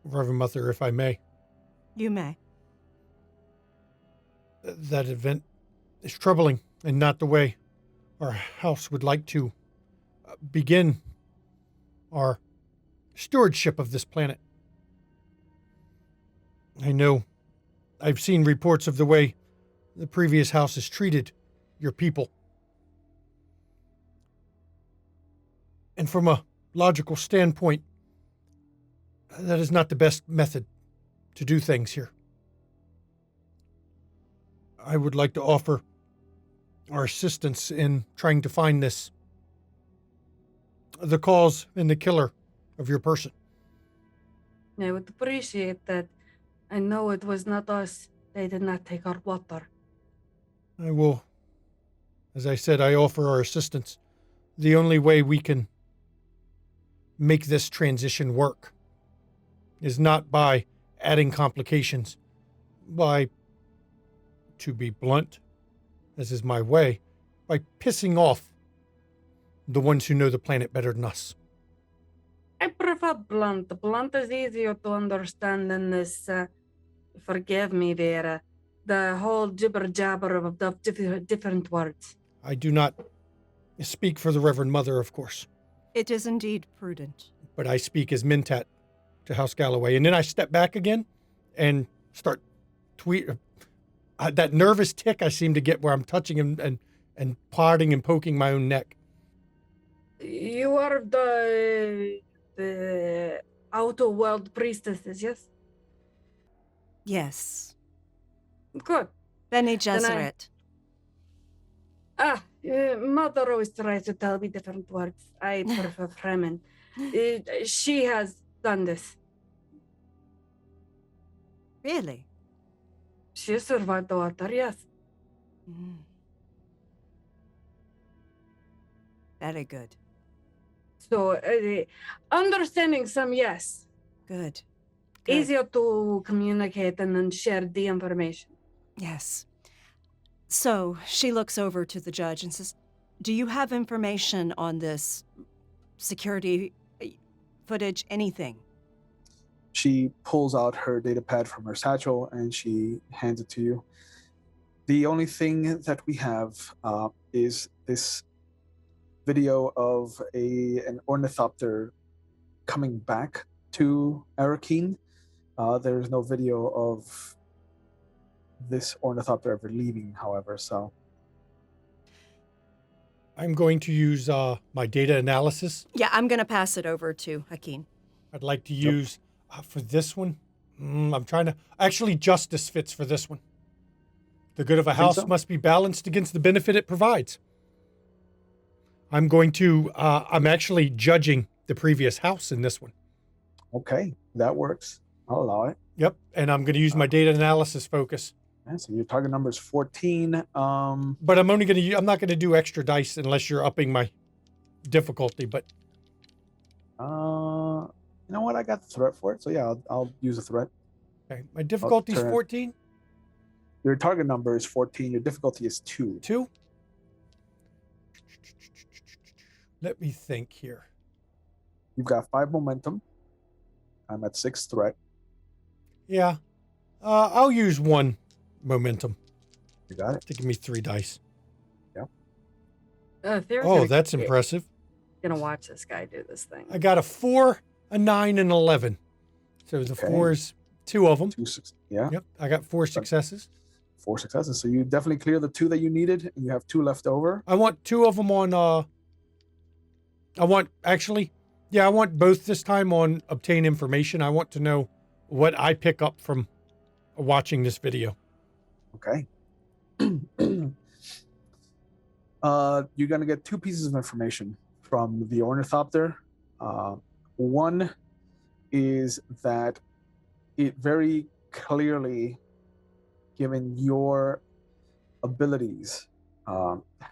Reverend Mother, if I may. You may. That event is troubling and not the way our house would like to begin our stewardship of this planet. I know I've seen reports of the way the previous house has treated your people. And from a logical standpoint, that is not the best method to do things here. I would like to offer our assistance in trying to find the cause and the killer of your person. I would appreciate that. I know it was not us. They did not take our water. I will, as I said, I offer our assistance. The only way we can make this transition work is not by adding complications, by, to be blunt, as is my way, by pissing off the ones who know the planet better than us. I prefer blunt. Blunt is easier to understand than this. Forgive me there. The whole jibber jabber of different words. I do not speak for the Reverend Mother, of course, It is indeed prudent. but I speak as Mintat to House Galloway. And then I step back again and start that nervous tick I seem to get where I'm touching him and prodding and poking my own neck. You are the outer world priestesses, yes? Yes. Good. Bene Then Gesserit. Mother always tries to tell me different words. I prefer Fremen. She has done this. Really? She survived the water, yes. Mm. Very good. So, understanding some, yes. Good. Easier to communicate and then share the information. Yes. So she looks over to the judge and says, do you have information on this security footage, anything? She pulls out her data pad from her satchel and she hands it to you. The only thing that we have is this video of an ornithopter coming back to Arakeen. There's no video of this ornithopter ever leaving, however, so. I'm going to use my data analysis. Yeah, I'm going to pass it over to Hakeem. I'd like to use for this one. I'm trying to actually justice fits for this one. The good of a house must be balanced against the benefit it provides. I'm going to. I'm actually judging the previous house in this one. Okay, that works. I'll allow it. Yep, and I'm going to use my data analysis focus. Yeah, so your target number is 14. But I'm only going to. I'm not going to do extra dice unless you're upping my difficulty. But you know what? I got the threat for it, so yeah, I'll use a threat. Okay, my difficulty is 14. Your target number is 14. Your difficulty is 2. 2. Let me think here. You've got 5 momentum. I'm at 6 threat. Yeah, I'll use 1 momentum. You got it. To give me 3 dice. Yeah. Oh, that's impressive. Gonna watch this guy do this thing. I got a 4, a 9, and 11. So the 4s, 2 of them. 2, 6. Yeah. Yep, I got 4 successes. 4 successes. So you definitely clear the 2 that you needed, and you have 2 left over. I want 2 of them on. I want both this time on obtain information. I want to know what I pick up from watching this video. Okay. You're going to get 2 pieces of information from the ornithopter. One is that it very clearly, given your abilities,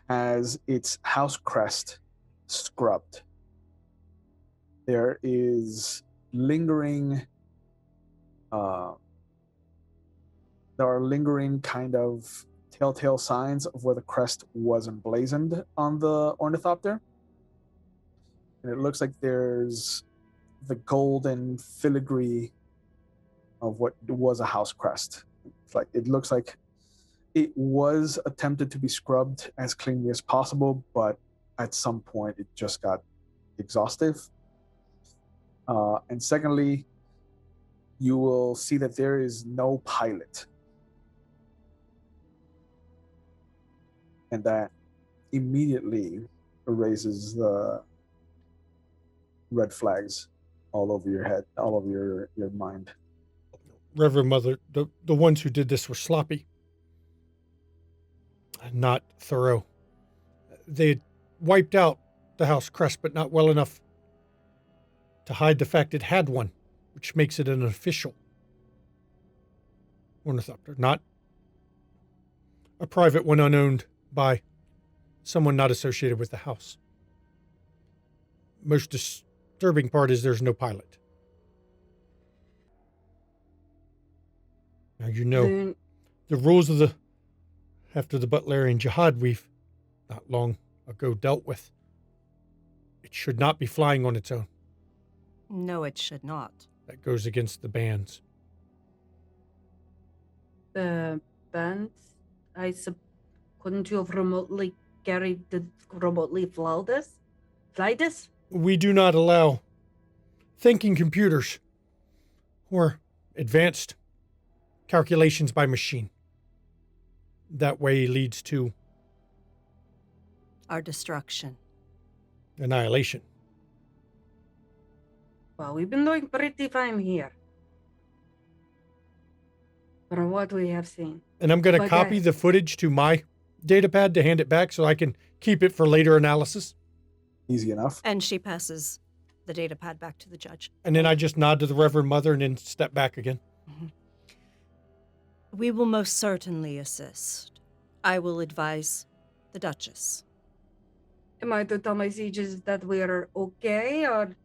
has its house crest scrubbed. There is lingering there are lingering kind of telltale signs of where the crest was emblazoned on the ornithopter. And it looks like there's the golden filigree of what was a house crest. It looks like it was attempted to be scrubbed as cleanly as possible, but at some point it just got exhaustive. And secondly, you will see that there is no pilot. And that immediately raises the red flags all over your head, all over your mind. Reverend Mother, the ones who did this were sloppy, not thorough. They had wiped out the house crest, but not well enough to hide the fact it had one, which makes it an official ornithopter, not a private one unowned by someone not associated with the house. Most disturbing part is there's no pilot. Now, you know, the rules of after the Butlerian Jihad we've not long ago dealt with. It should not be flying on its own. No, it should not. That goes against the bans. The band, couldn't you have remotely fly this? Fly this? We do not allow thinking computers or advanced calculations by machine. That way leads to Our destruction. annihilation. Well, we've been doing pretty fine here. For what we have seen. And I'm going to But copy guys- the footage to my datapad to hand it back so I can keep it for later analysis. Easy enough. And she passes the data pad back to the judge. And then I just nod to the Reverend Mother and then step back again. We will most certainly assist. I will advise the Duchess. Am I to tell my sieges that we are okay, or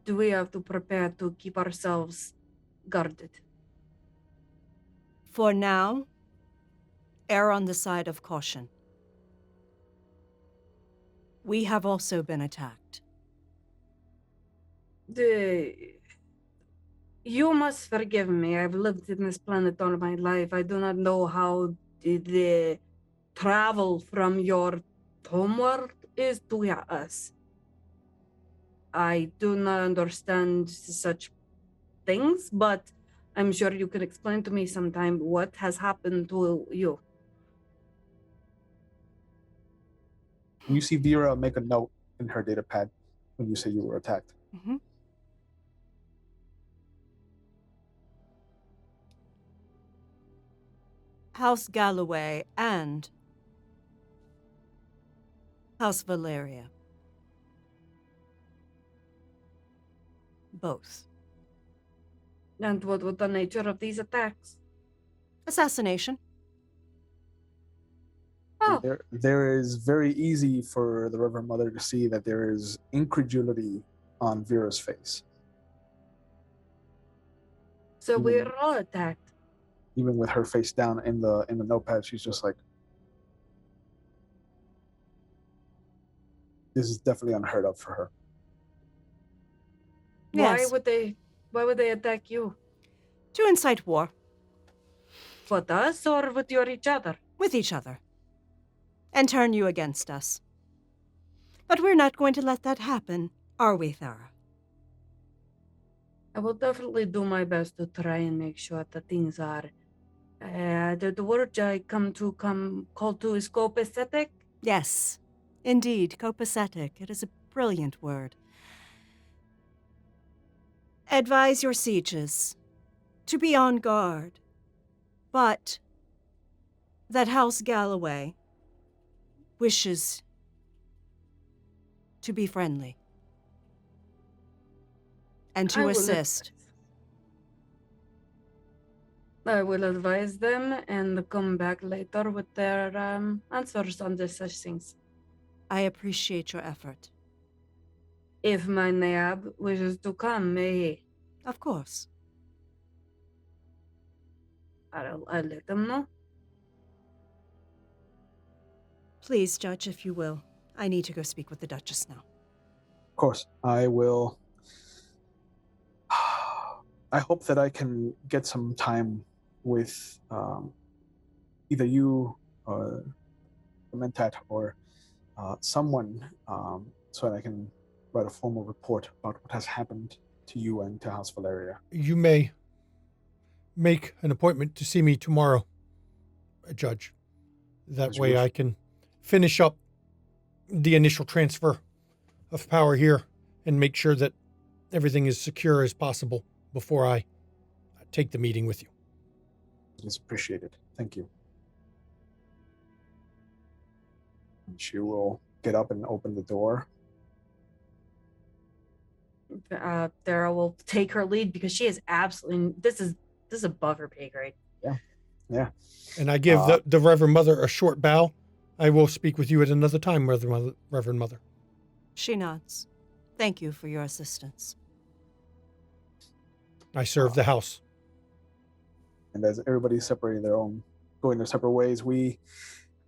do we have to prepare to keep ourselves guarded? For now, err on the side of caution. We have also been attacked. You must forgive me. I've lived in this planet all my life. I do not know how the travel from your homeworld is to us. I do not understand such things, but I'm sure you can explain to me sometime what has happened to you. You see Vera make a note in her data pad when you say you were attacked. Mm-hmm. House Galloway and House Valeria. Both. And what was the nature of these attacks? Assassination. Oh, There is very easy for the Reverend Mother to see that there is incredulity on Vera's face. so we're all attacked. Even with her face down in the notepad, she's just like, this is definitely unheard of for her. Yes. Why would they attack you? To incite war With us or with each other? with each other. And turn you against us. But we're not going to let that happen, are we, Thara? I will definitely do my best to try and make sure that things are. The word I call to is copacetic. Yes, indeed, copacetic. It is a brilliant word. Advise your sieges to be on guard, but that House Galloway wishes to be friendly and I to will assist. I will advise them and come back later with their answers on such things. I appreciate your effort. If my Nayab wishes to come, may he? Of course. I'll let them know. Please, Judge, if you will. I need to go speak with the Duchess now. Of course, I will. I hope that I can get some time with either you, Mentat, or someone, so that I can write a formal report about what has happened to you and to House Valeria. You may make an appointment to see me tomorrow, Judge. That As you way wish. I can finish up the initial transfer of power here and make sure that everything is secure as possible before I take the meeting with you. It is appreciated. Thank you. And she will get up and open the door. Thera will take her lead because she is absolutely. This is above her pay grade. Yeah. And I give the Reverend Mother a short bow. I will speak with you at another time, Reverend Mother. She nods. Thank you for your assistance. I serve the house. And as everybody's separating going their separate ways, we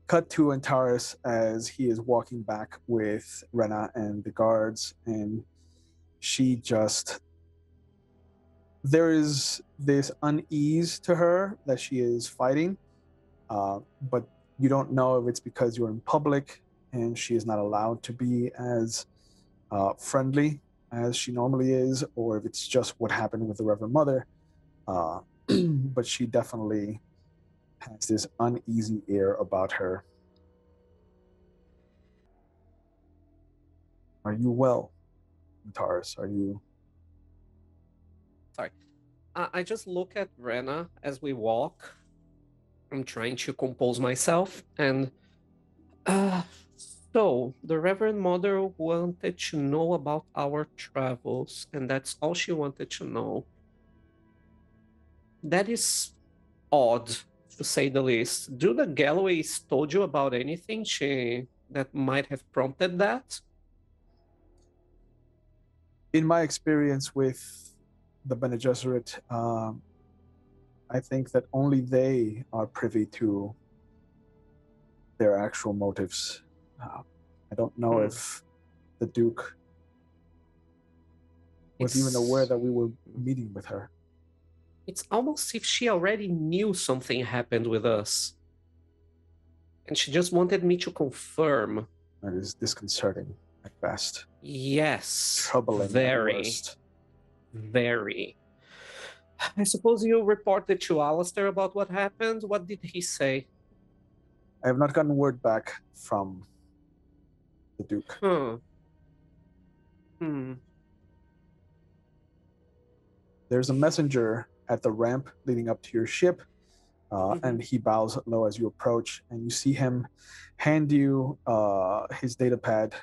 cut to Antares as he is walking back with Rena and the guards, and she just, there is this unease to her that she is fighting, but you don't know if it's because you're in public and she is not allowed to be as friendly as she normally is, or if it's just what happened with the Reverend Mother. Uh, but she definitely has this uneasy air about her. Are you well, Taurus? Are you? Sorry. I just look at Rena as we walk. I'm trying to compose myself. And uh, so, the Reverend Mother wanted to know about our travels, and that's all she wanted to know. That is odd, to say the least. Do the Galloways told you about anything that might have prompted that? In my experience with the Bene Gesserit, I think that only they are privy to their actual motives. I don't know if the Duke was even aware that we were meeting with her. It's almost if she already knew something happened with us. And she just wanted me to confirm. That is disconcerting at best. Yes. Troubling at worst. Very. I suppose you reported to Alistair about what happened. What did he say? I have not gotten word back from the Duke. There's a messenger at the ramp leading up to your ship, and he bows low as you approach, and you see him hand you his data pad,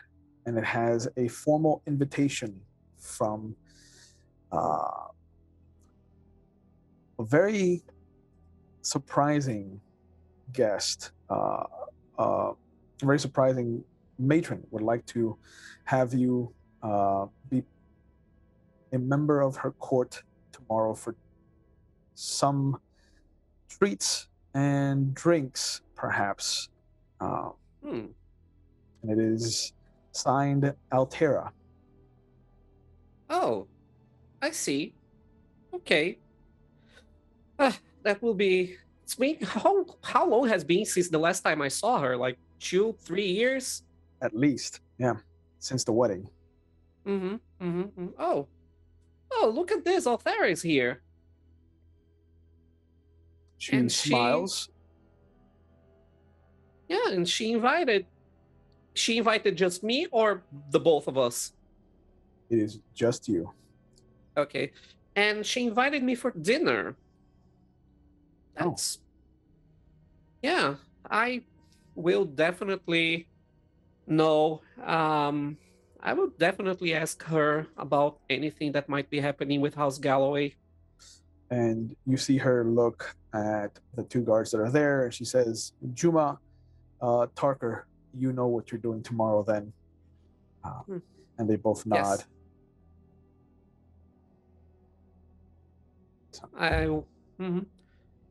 and it has a formal invitation from a very surprising guest, a very surprising matron would like to have you be a member of her court tomorrow for some treats and drinks, perhaps. And it is signed Altera. Oh, I see. Okay. That will be. It's been how long has been since the last time I saw her? Like 2-3 years? At least, yeah, since the wedding. Oh, look at this! Althera is here. She smiles. Yeah, and she invited just me or the both of us? It is just you. Okay. And she invited me for dinner. That's... Yeah, I will definitely know. I will definitely ask her about anything that might be happening with House Galloway. And you see her look at the two guards that are there, and she says, Juma, Tarker, you know what you're doing tomorrow then. And they both nod. Yes.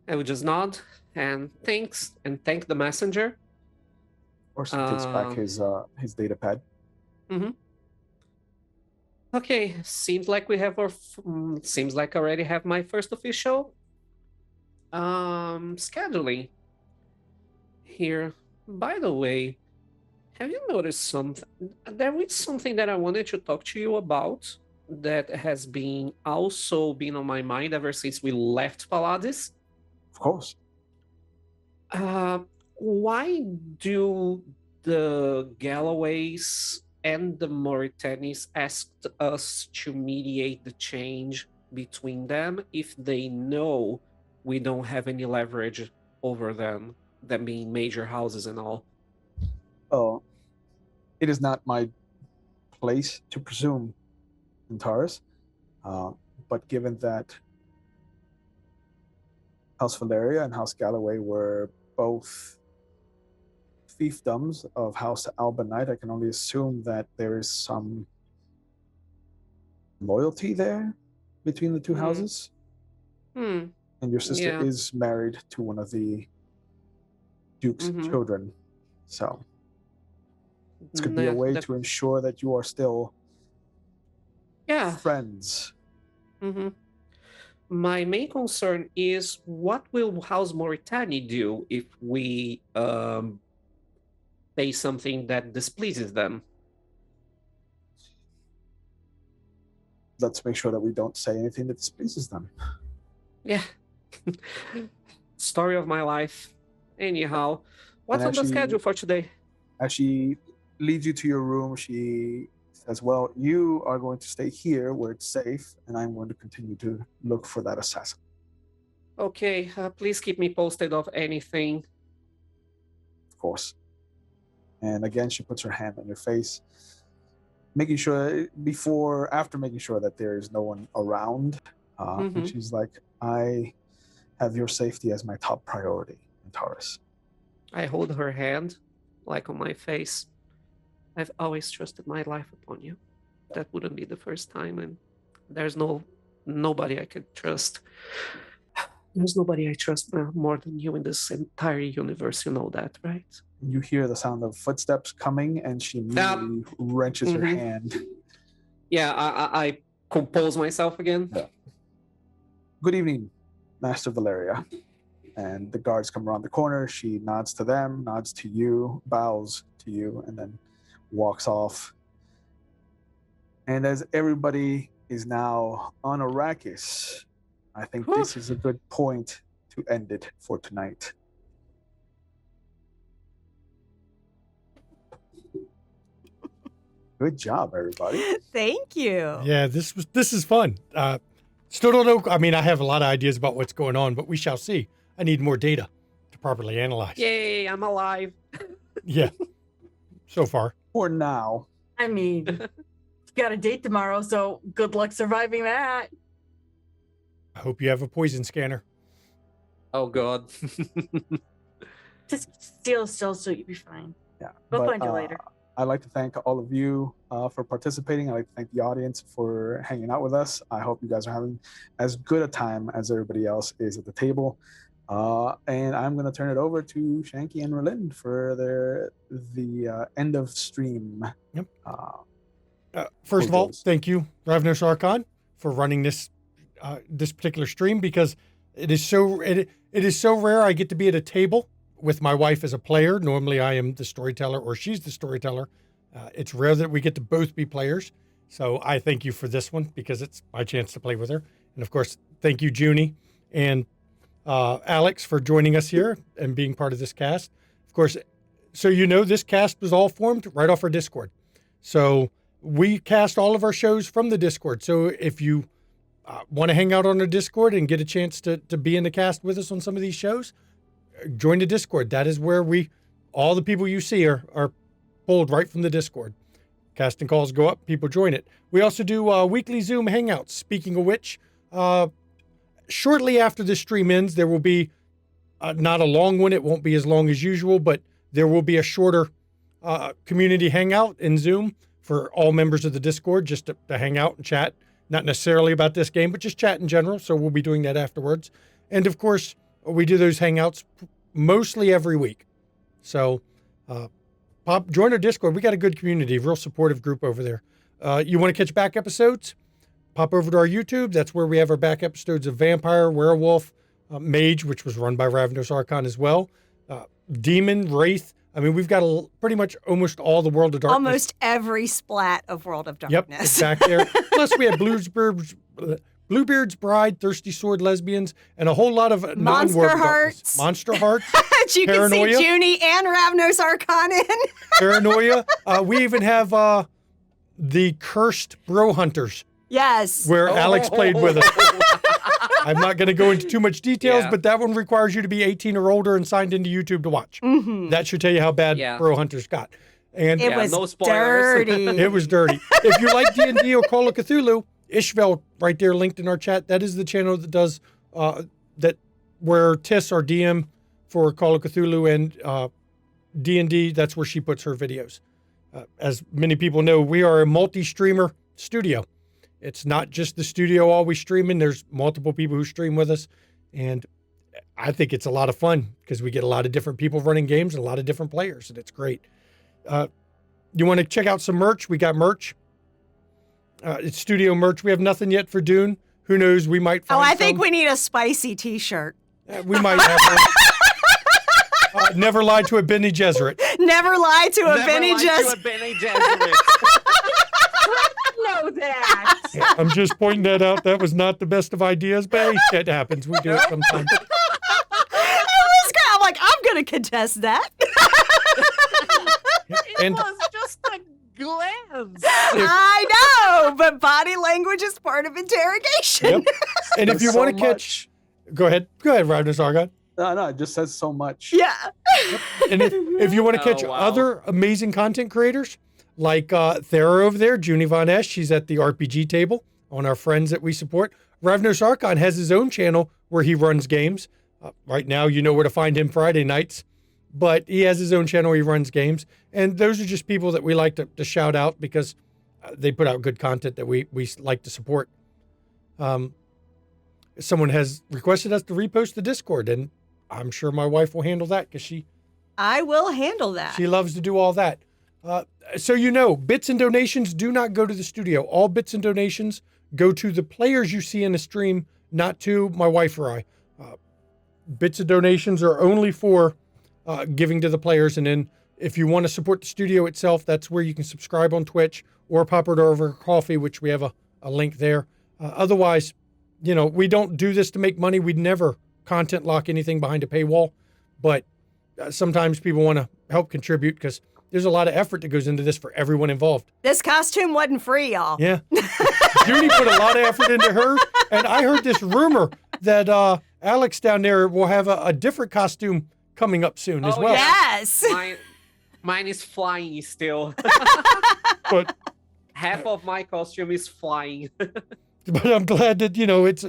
I would just nod and thanks and thank the messenger. Of course, he takes back his data pad. Okay, seems like we have seems like I already have my first official scheduling here. By the way, have you noticed something? There is something that I wanted to talk to you about that has been also been on my mind ever since we left Paladis. Of course. Why do the Galloways and the Mauritanis asked us to mediate the change between them if they know we don't have any leverage over them being major houses and all? Oh, it is not my place to presume, Antares, but given that House Valeria and House Galloway were both fiefdoms of House Albanite, I can only assume that there is some loyalty there between the two houses. And your sister is married to one of the Duke's children, so this could be a way to ensure that you are still Yeah. friends. hmm My main concern is what will House Mauritania do if we say something that displeases them? Let's make sure that we don't say anything that displeases them. Yeah. Story of my life. Anyhow, what's And on the schedule for today? as she leads you to your room, she says, well, you are going to stay here where it's safe, and I'm going to continue to look for that assassin. Okay, please keep me posted of anything. Of course. And again, she puts her hand on your face, after making sure that there is no one around. And she's like, I have your safety as my top priority, Taurus. I hold her hand, like on my face. I've always trusted my life upon you. That wouldn't be the first time, and there's nobody I could trust. There's nobody I trust more than you in this entire universe. You know that, right? You hear the sound of footsteps coming, and she immediately wrenches her hand. Yeah, I compose myself again. Yeah. Good evening, Master Valeria. And the guards come around the corner. She nods to them, nods to you, bows to you, and then walks off. And as everybody is now on Arrakis, I think this is a good point to end it for tonight. Good job, everybody. Thank you. Yeah, this is fun. Still don't know. I mean, I have a lot of ideas about what's going on, but we shall see. I need more data to properly analyze. Yay, I'm alive. Yeah. So far. For now. I mean, you got a date tomorrow, so good luck surviving that. I hope you have a poison scanner. Oh, God. Just steal so you'll be fine. Yeah. We'll find you later. I'd like to thank all of you for participating. I'd like to thank the audience for hanging out with us. I hope you guys are having as good a time as everybody else is at the table. And I'm going to turn it over to Shanky and Ralind for the end of stream. Yep. First of all, thank you, Ravnos Archon, for running this particular stream, because it is so rare I get to be at a table with my wife as a player. Normally I am the storyteller or she's the storyteller. It's rare that we get to both be players. So I thank you for this one, because it's my chance to play with her. And of course, thank you, Junie and Alex, for joining us here and being part of this cast. Of course, so you know, this cast was all formed right off our Discord. So we cast all of our shows from the Discord. So if you want to hang out on our Discord and get a chance to be in the cast with us on some of these shows, join the Discord. That is where all the people you see are pulled right from the Discord. Casting calls go up, people join it. We also do weekly Zoom hangouts. Speaking of which, shortly after the stream ends, there will be not a long one. It won't be as long as usual, but there will be a shorter community hangout in Zoom for all members of the Discord, just to hang out and chat. Not necessarily about this game, but just chat in general. So we'll be doing that afterwards. And of course, we do those hangouts mostly every week. So join our Discord. We got a good community, real supportive group over there. You want to catch back episodes? Pop over to our YouTube. That's where we have our back episodes of Vampire, Werewolf, Mage, which was run by Ravnos Archon as well. Demon, Wraith. I mean, we've got pretty much almost all the World of Darkness. Almost every splat of World of Darkness. Yep, it's back there. Plus, we have Bluebeard's Bride, Thirsty Sword Lesbians, and a whole lot of Monster Hearts. Monster Hearts. You Paranoia. can see Junie and Ravnos Archon in. Paranoia. We even have the Cursed Bro Hunters. Yes. Where Alex played with us. I'm not going to go into too much details, but that one requires you to be 18 or older and signed into YouTube to watch. Mm-hmm. That should tell you how bad Bro Hunters got. And it was no dirty. It was dirty. If you like D&D or Call of Cthulhu, Ishvel right there linked in our chat. That is the channel that does where Tiss, our DM for Call of Cthulhu and D&D, that's where she puts her videos. As many people know, we are a multi-streamer studio. It's not just the studio always streaming. There's multiple people who stream with us. And I think it's a lot of fun because we get a lot of different people running games and a lot of different players, and it's great. You want to check out some merch? We got merch. It's studio merch. We have nothing yet for Dune. Who knows? We might find I think some. we need a spicy T-shirt. We might have one. Never lied to a Benny Gesserit. Never lie to a Never Benny lied to Gesserit. a Benny Gesserit. Know that. I'm just pointing that out. That was not the best of ideas, but hey, shit happens. We do it sometimes. I'm like, I'm going to contest that. It And was just a glance. I know, but body language is part of interrogation. yep. And if you So want to catch, go ahead, Ravenous Argon. No, it just says so much. Yeah. And if you want to catch Oh, wow. other amazing content creators, like Thera over there, Junie Von Esch, she's at the RPG table on our friends that we support. Ravenous Archon has his own channel where he runs games. Right now, you know where to find him Friday nights, but he has his own channel where he runs games. And those are just people that we like to shout out because they put out good content that we like to support. Someone has requested us to repost the Discord, and I'm sure my wife will handle that because I will handle that. she loves to do all that. So you know, bits and donations do not go to the studio. All bits and donations go to the players you see in the stream, not to my wife or I. Bits and donations are only for giving to the players. And then if you want to support the studio itself, that's where you can subscribe on Twitch or pop it over KoFi, which we have a link there. Otherwise, you know, we don't do this to make money. We'd never content lock anything behind a paywall. But sometimes people want to help contribute because there's a lot of effort that goes into this for everyone involved. This costume wasn't free, y'all. Yeah. Judy put a lot of effort into hers. And I heard this rumor that Alex down there will have a different costume coming up soon as Oh, well. yeah. Yes. Mine is flying still. But Half of my costume is flying. I'm glad that, you know, it's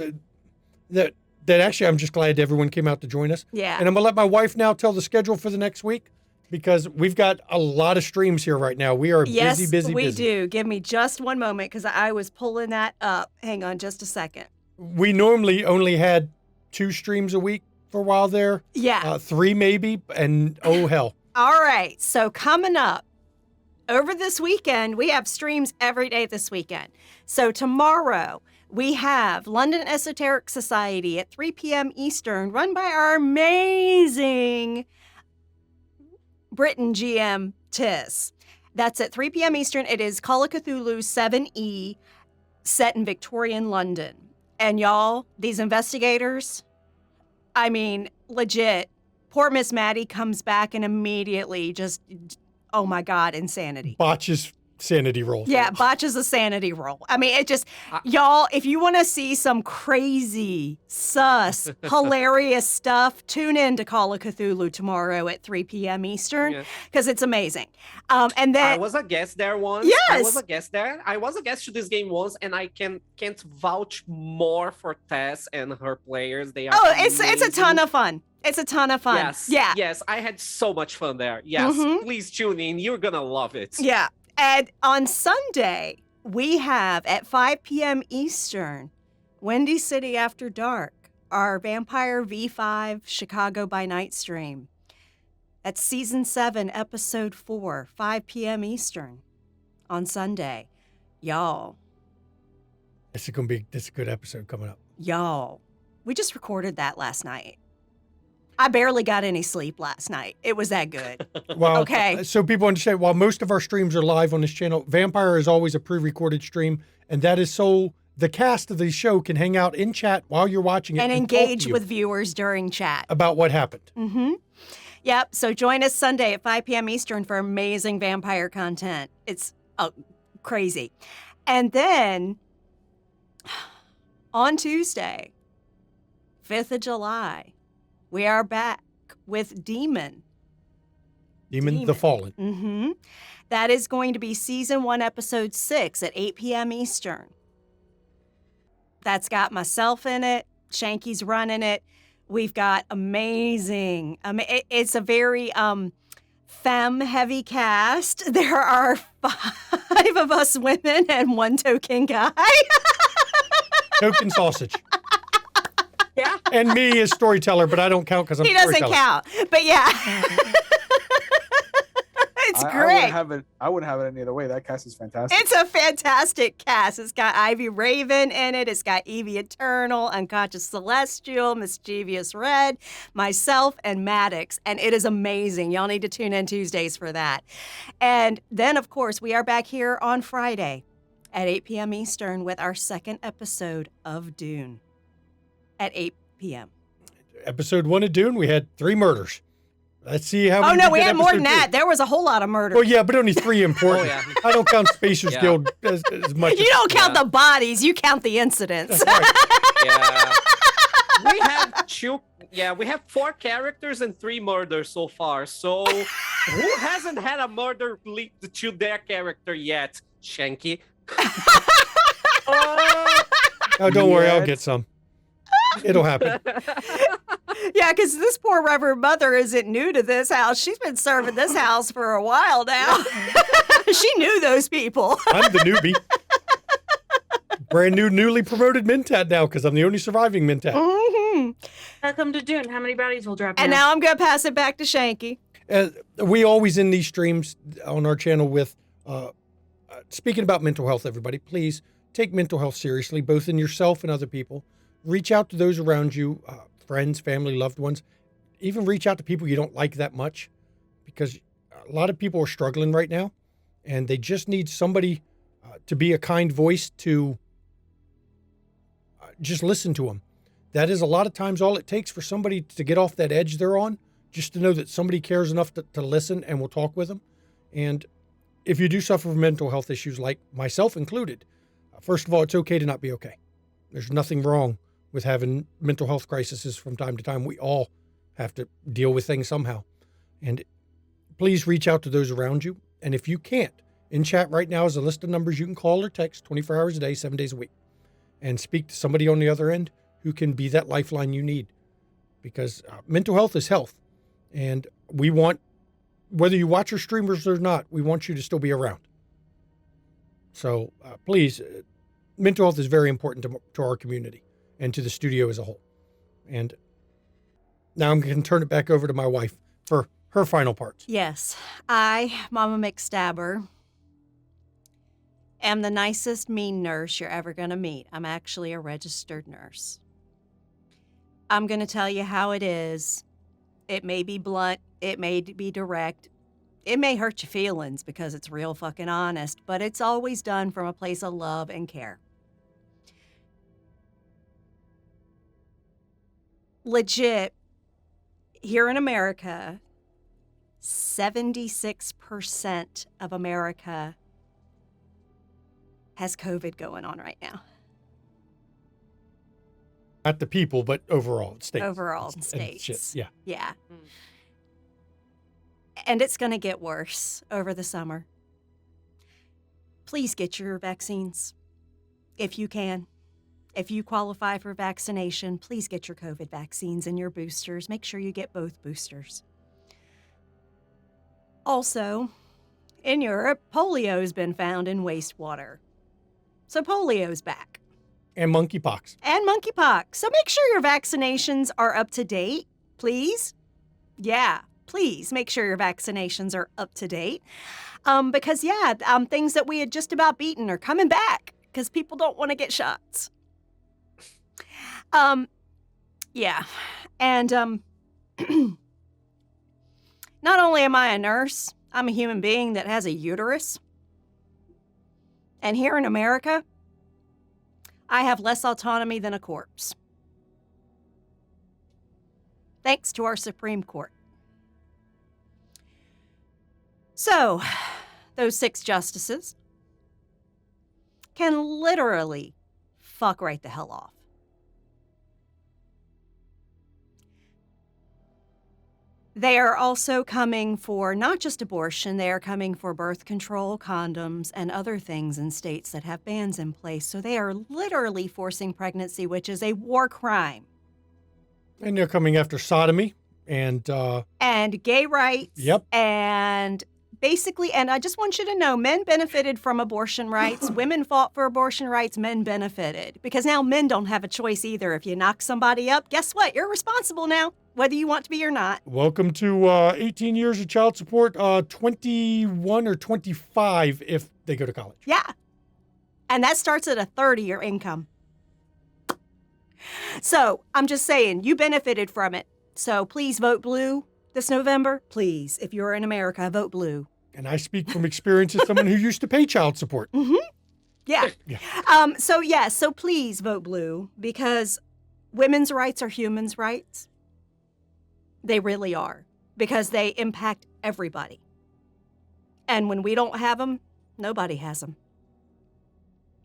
that actually I'm just glad everyone came out to join us. Yeah. And I'm going to let my wife now tell the schedule for the next week because we've got a lot of streams here right now. We are Yes, busy. we do. Give me just one moment because I was pulling that up. Hang on just a second. We normally only had 2 streams a week for a while there. Yeah. 3 maybe, and oh hell. All right. So coming up over this weekend, we have streams every day this weekend. So tomorrow we have London Esoteric Society at 3 p.m. Eastern, run by our amazing Britain GM Tiss. That's at 3 p.m. Eastern. It is Call of Cthulhu 7E set in Victorian London. And y'all, these investigators, I mean, legit, poor Miss Maddie comes back and immediately just, oh my God, insanity. Botches sanity roll. Yeah, botches a sanity roll. I mean, it just, y'all, if you want to see some crazy, sus, hilarious stuff, tune in to Call of Cthulhu tomorrow at 3 p.m. Eastern, because it's amazing. And then I was a guest there once. I Yes. was a guest there. I was a guest to this game once, and I can't vouch more for Tess and her players. They are it's a amazing. ton of fun. It's a ton of fun. Yes. Yeah. Yes, I had so much fun there. Yes. Mhm. Please tune in. You're gonna love it. Yeah. And on Sunday, we have at 5 p.m. Eastern, Windy City After Dark, our Vampire V5 Chicago by Night stream. That's season 7, episode 4, 5 p.m. Eastern on Sunday. Y'all, This is a good episode coming up. we just recorded that last night. I barely got any sleep last night. It was that good. Well, Okay. So people understand, while most of our streams are live on this channel, Vampire is always a pre-recorded stream, and that is so the cast of the show can hang out in chat while you're watching it And talk engage to you with viewers during chat. about what happened. Mm-hmm. Yep. So join us Sunday at 5 p.m. Eastern for amazing vampire content. It's crazy. And then on Tuesday, 5th of July, we are back with Demon. Demon the Fallen. Mm-hmm. That is going to be season 1, episode 6 at 8 p.m. Eastern. That's got myself in it. Shanky's running it. We've got amazing. It's a very femme-heavy cast. There are 5 of us women and 1 token guy. Token sausage. Yeah. And me as storyteller, but I don't count because I'm He doesn't storyteller. count. But yeah. It's I great. wouldn't have it any other way. That cast is fantastic. It's a fantastic cast. It's got Ivy Raven in it. It's got Evie Eternal, Unconscious Celestial, Mischievous Red, myself, and Maddox. And it is amazing. Y'all need to tune in Tuesdays for that. And then, of course, we are back here on Friday at 8 p.m. Eastern with our second episode of Dune at 8 p.m. Episode 1 of Dune, we had 3 murders. Let's see how. Oh, no, we did had more than episode that. 2. There was a whole lot of murder. Well, yeah, but only 3 important. Oh, yeah. I don't count Spacers Yeah. Guild as much. You don't count the bodies, you count the incidents. Yeah. We have 2. Yeah, we have 4 characters and 3 murders so far. So who hasn't had a murder linked to their character yet? Shanky. Oh, don't worry, I'll get some. It'll happen. Yeah, because this poor Reverend Mother isn't new to this house. She's been serving this house for a while now. She knew those people. I'm the newbie. Brand new, newly promoted Mentat now because I'm the only surviving Mentat. Mm-hmm. Welcome to Dune. How many bodies will drop And now? now I'm going to pass it back to Shanky. We always end these streams on our channel with speaking about mental health, everybody. Please take mental health seriously, both in yourself and other people. Reach out to those around you, friends, family, loved ones. Even reach out to people you don't like that much because a lot of people are struggling right now and they just need somebody to be a kind voice to just listen to them. That is a lot of times all it takes for somebody to get off that edge they're on, just to know that somebody cares enough to listen and will talk with them. And if you do suffer from mental health issues, like myself included, first of all, it's okay to not be okay. There's nothing wrong with having mental health crises from time to time. We all have to deal with things somehow. And please reach out to those around you. And if you can't, in chat right now is a list of numbers you can call or text 24 hours a day, 7 days a week, and speak to somebody on the other end who can be that lifeline you need. Because mental health is health. And we want, whether you watch our streamers or not, we want you to still be around. So please, mental health is very important to our community and to the studio as a whole. And now I'm going to turn it back over to my wife for her final parts. Yes, I, Mama McStabber, am the nicest mean nurse you're ever going to meet. I'm actually a registered nurse. I'm going to tell you how it is. It may be blunt. It may be direct. It may hurt your feelings because it's real fucking honest, but it's always done from a place of love and care. Legit, here in America, 76% of America has COVID going on right now. Not the people, but overall, states. Overall, And states. shit, yeah. Yeah. And it's going to get worse over the summer. Please get your vaccines if you can. If you qualify for vaccination, please get your COVID vaccines and your boosters. Make sure you get both boosters. Also, in Europe, polio has been found in wastewater. So polio's back. And monkeypox. And monkeypox. So make sure your vaccinations are up to date, please. Yeah, please make sure your vaccinations are up to date. Because, things that we had just about beaten are coming back because people don't want to get shots. Yeah. And not only am I a nurse, I'm a human being that has a uterus. And here in America, I have less autonomy than a corpse. Thanks to our Supreme Court. So, those 6 justices can literally fuck right the hell off. They are also coming for not just abortion, they are coming for birth control, condoms, and other things in states that have bans in place. So they are literally forcing pregnancy, which is a war crime. And they're coming after sodomy and gay rights. Yep. And basically, and I just want you to know, men benefited from abortion rights. Women fought for abortion rights. Men benefited. Because now men don't have a choice either. If you knock somebody up, guess what? You're responsible now. whether you want to be or not. Welcome to 18 years of child support, 21 or 25 if they go to college. Yeah. And that starts at a third of your income. So I'm just saying, you benefited from it. So please vote blue this November. Please, if you're in America, vote blue. And I speak from experience as someone who used to pay child support. Mm-hmm. Yeah. Yeah. So please vote blue, because women's rights are humans' rights. They really are, because they impact everybody. And when we don't have them, nobody has them.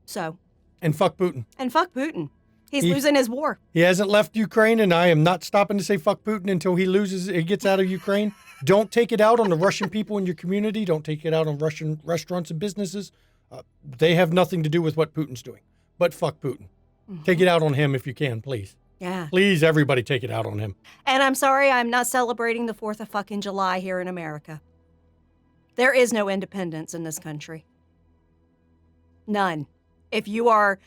So. And fuck Putin. And fuck Putin. He's losing his war. He hasn't left Ukraine, and I am not stopping to say fuck Putin until he gets out of Ukraine. Don't take it out on the Russian people in your community. Don't take it out on Russian restaurants and businesses. They have nothing to do with what Putin's doing. But fuck Putin. Mm-hmm. Take it out on him if you can, please. Yeah. Please, everybody take it out on him. And I'm sorry, I'm not celebrating the 4th of fucking July here in America. There is no independence in this country. None. If you are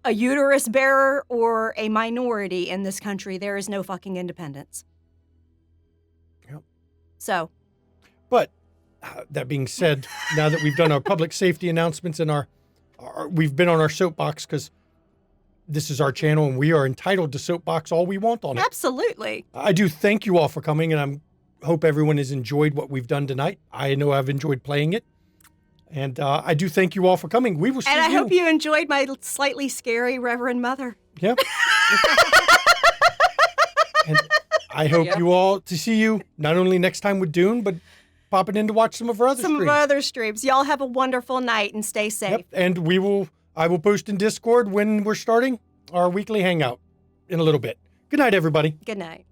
a uterus bearer or a minority in this country, there is no fucking independence. Yep. So. But that being said, now that we've done our public safety announcements and we've been on our soapbox, because this is our channel and we are entitled to soapbox all we want on it. Absolutely. I do thank you all for coming, and I hope everyone has enjoyed what we've done tonight. I know I've enjoyed playing it. And I do thank you all for coming. We will see you. And I hope you enjoyed my slightly scary Reverend Mother. Yeah. And I hope you all to see you not only next time with Dune, but popping in to watch some of our other streams. Some of our other streams. Y'all have a wonderful night and stay safe. Yep. And I will post in Discord when we're starting our weekly hangout in a little bit. Good night, everybody. Good night.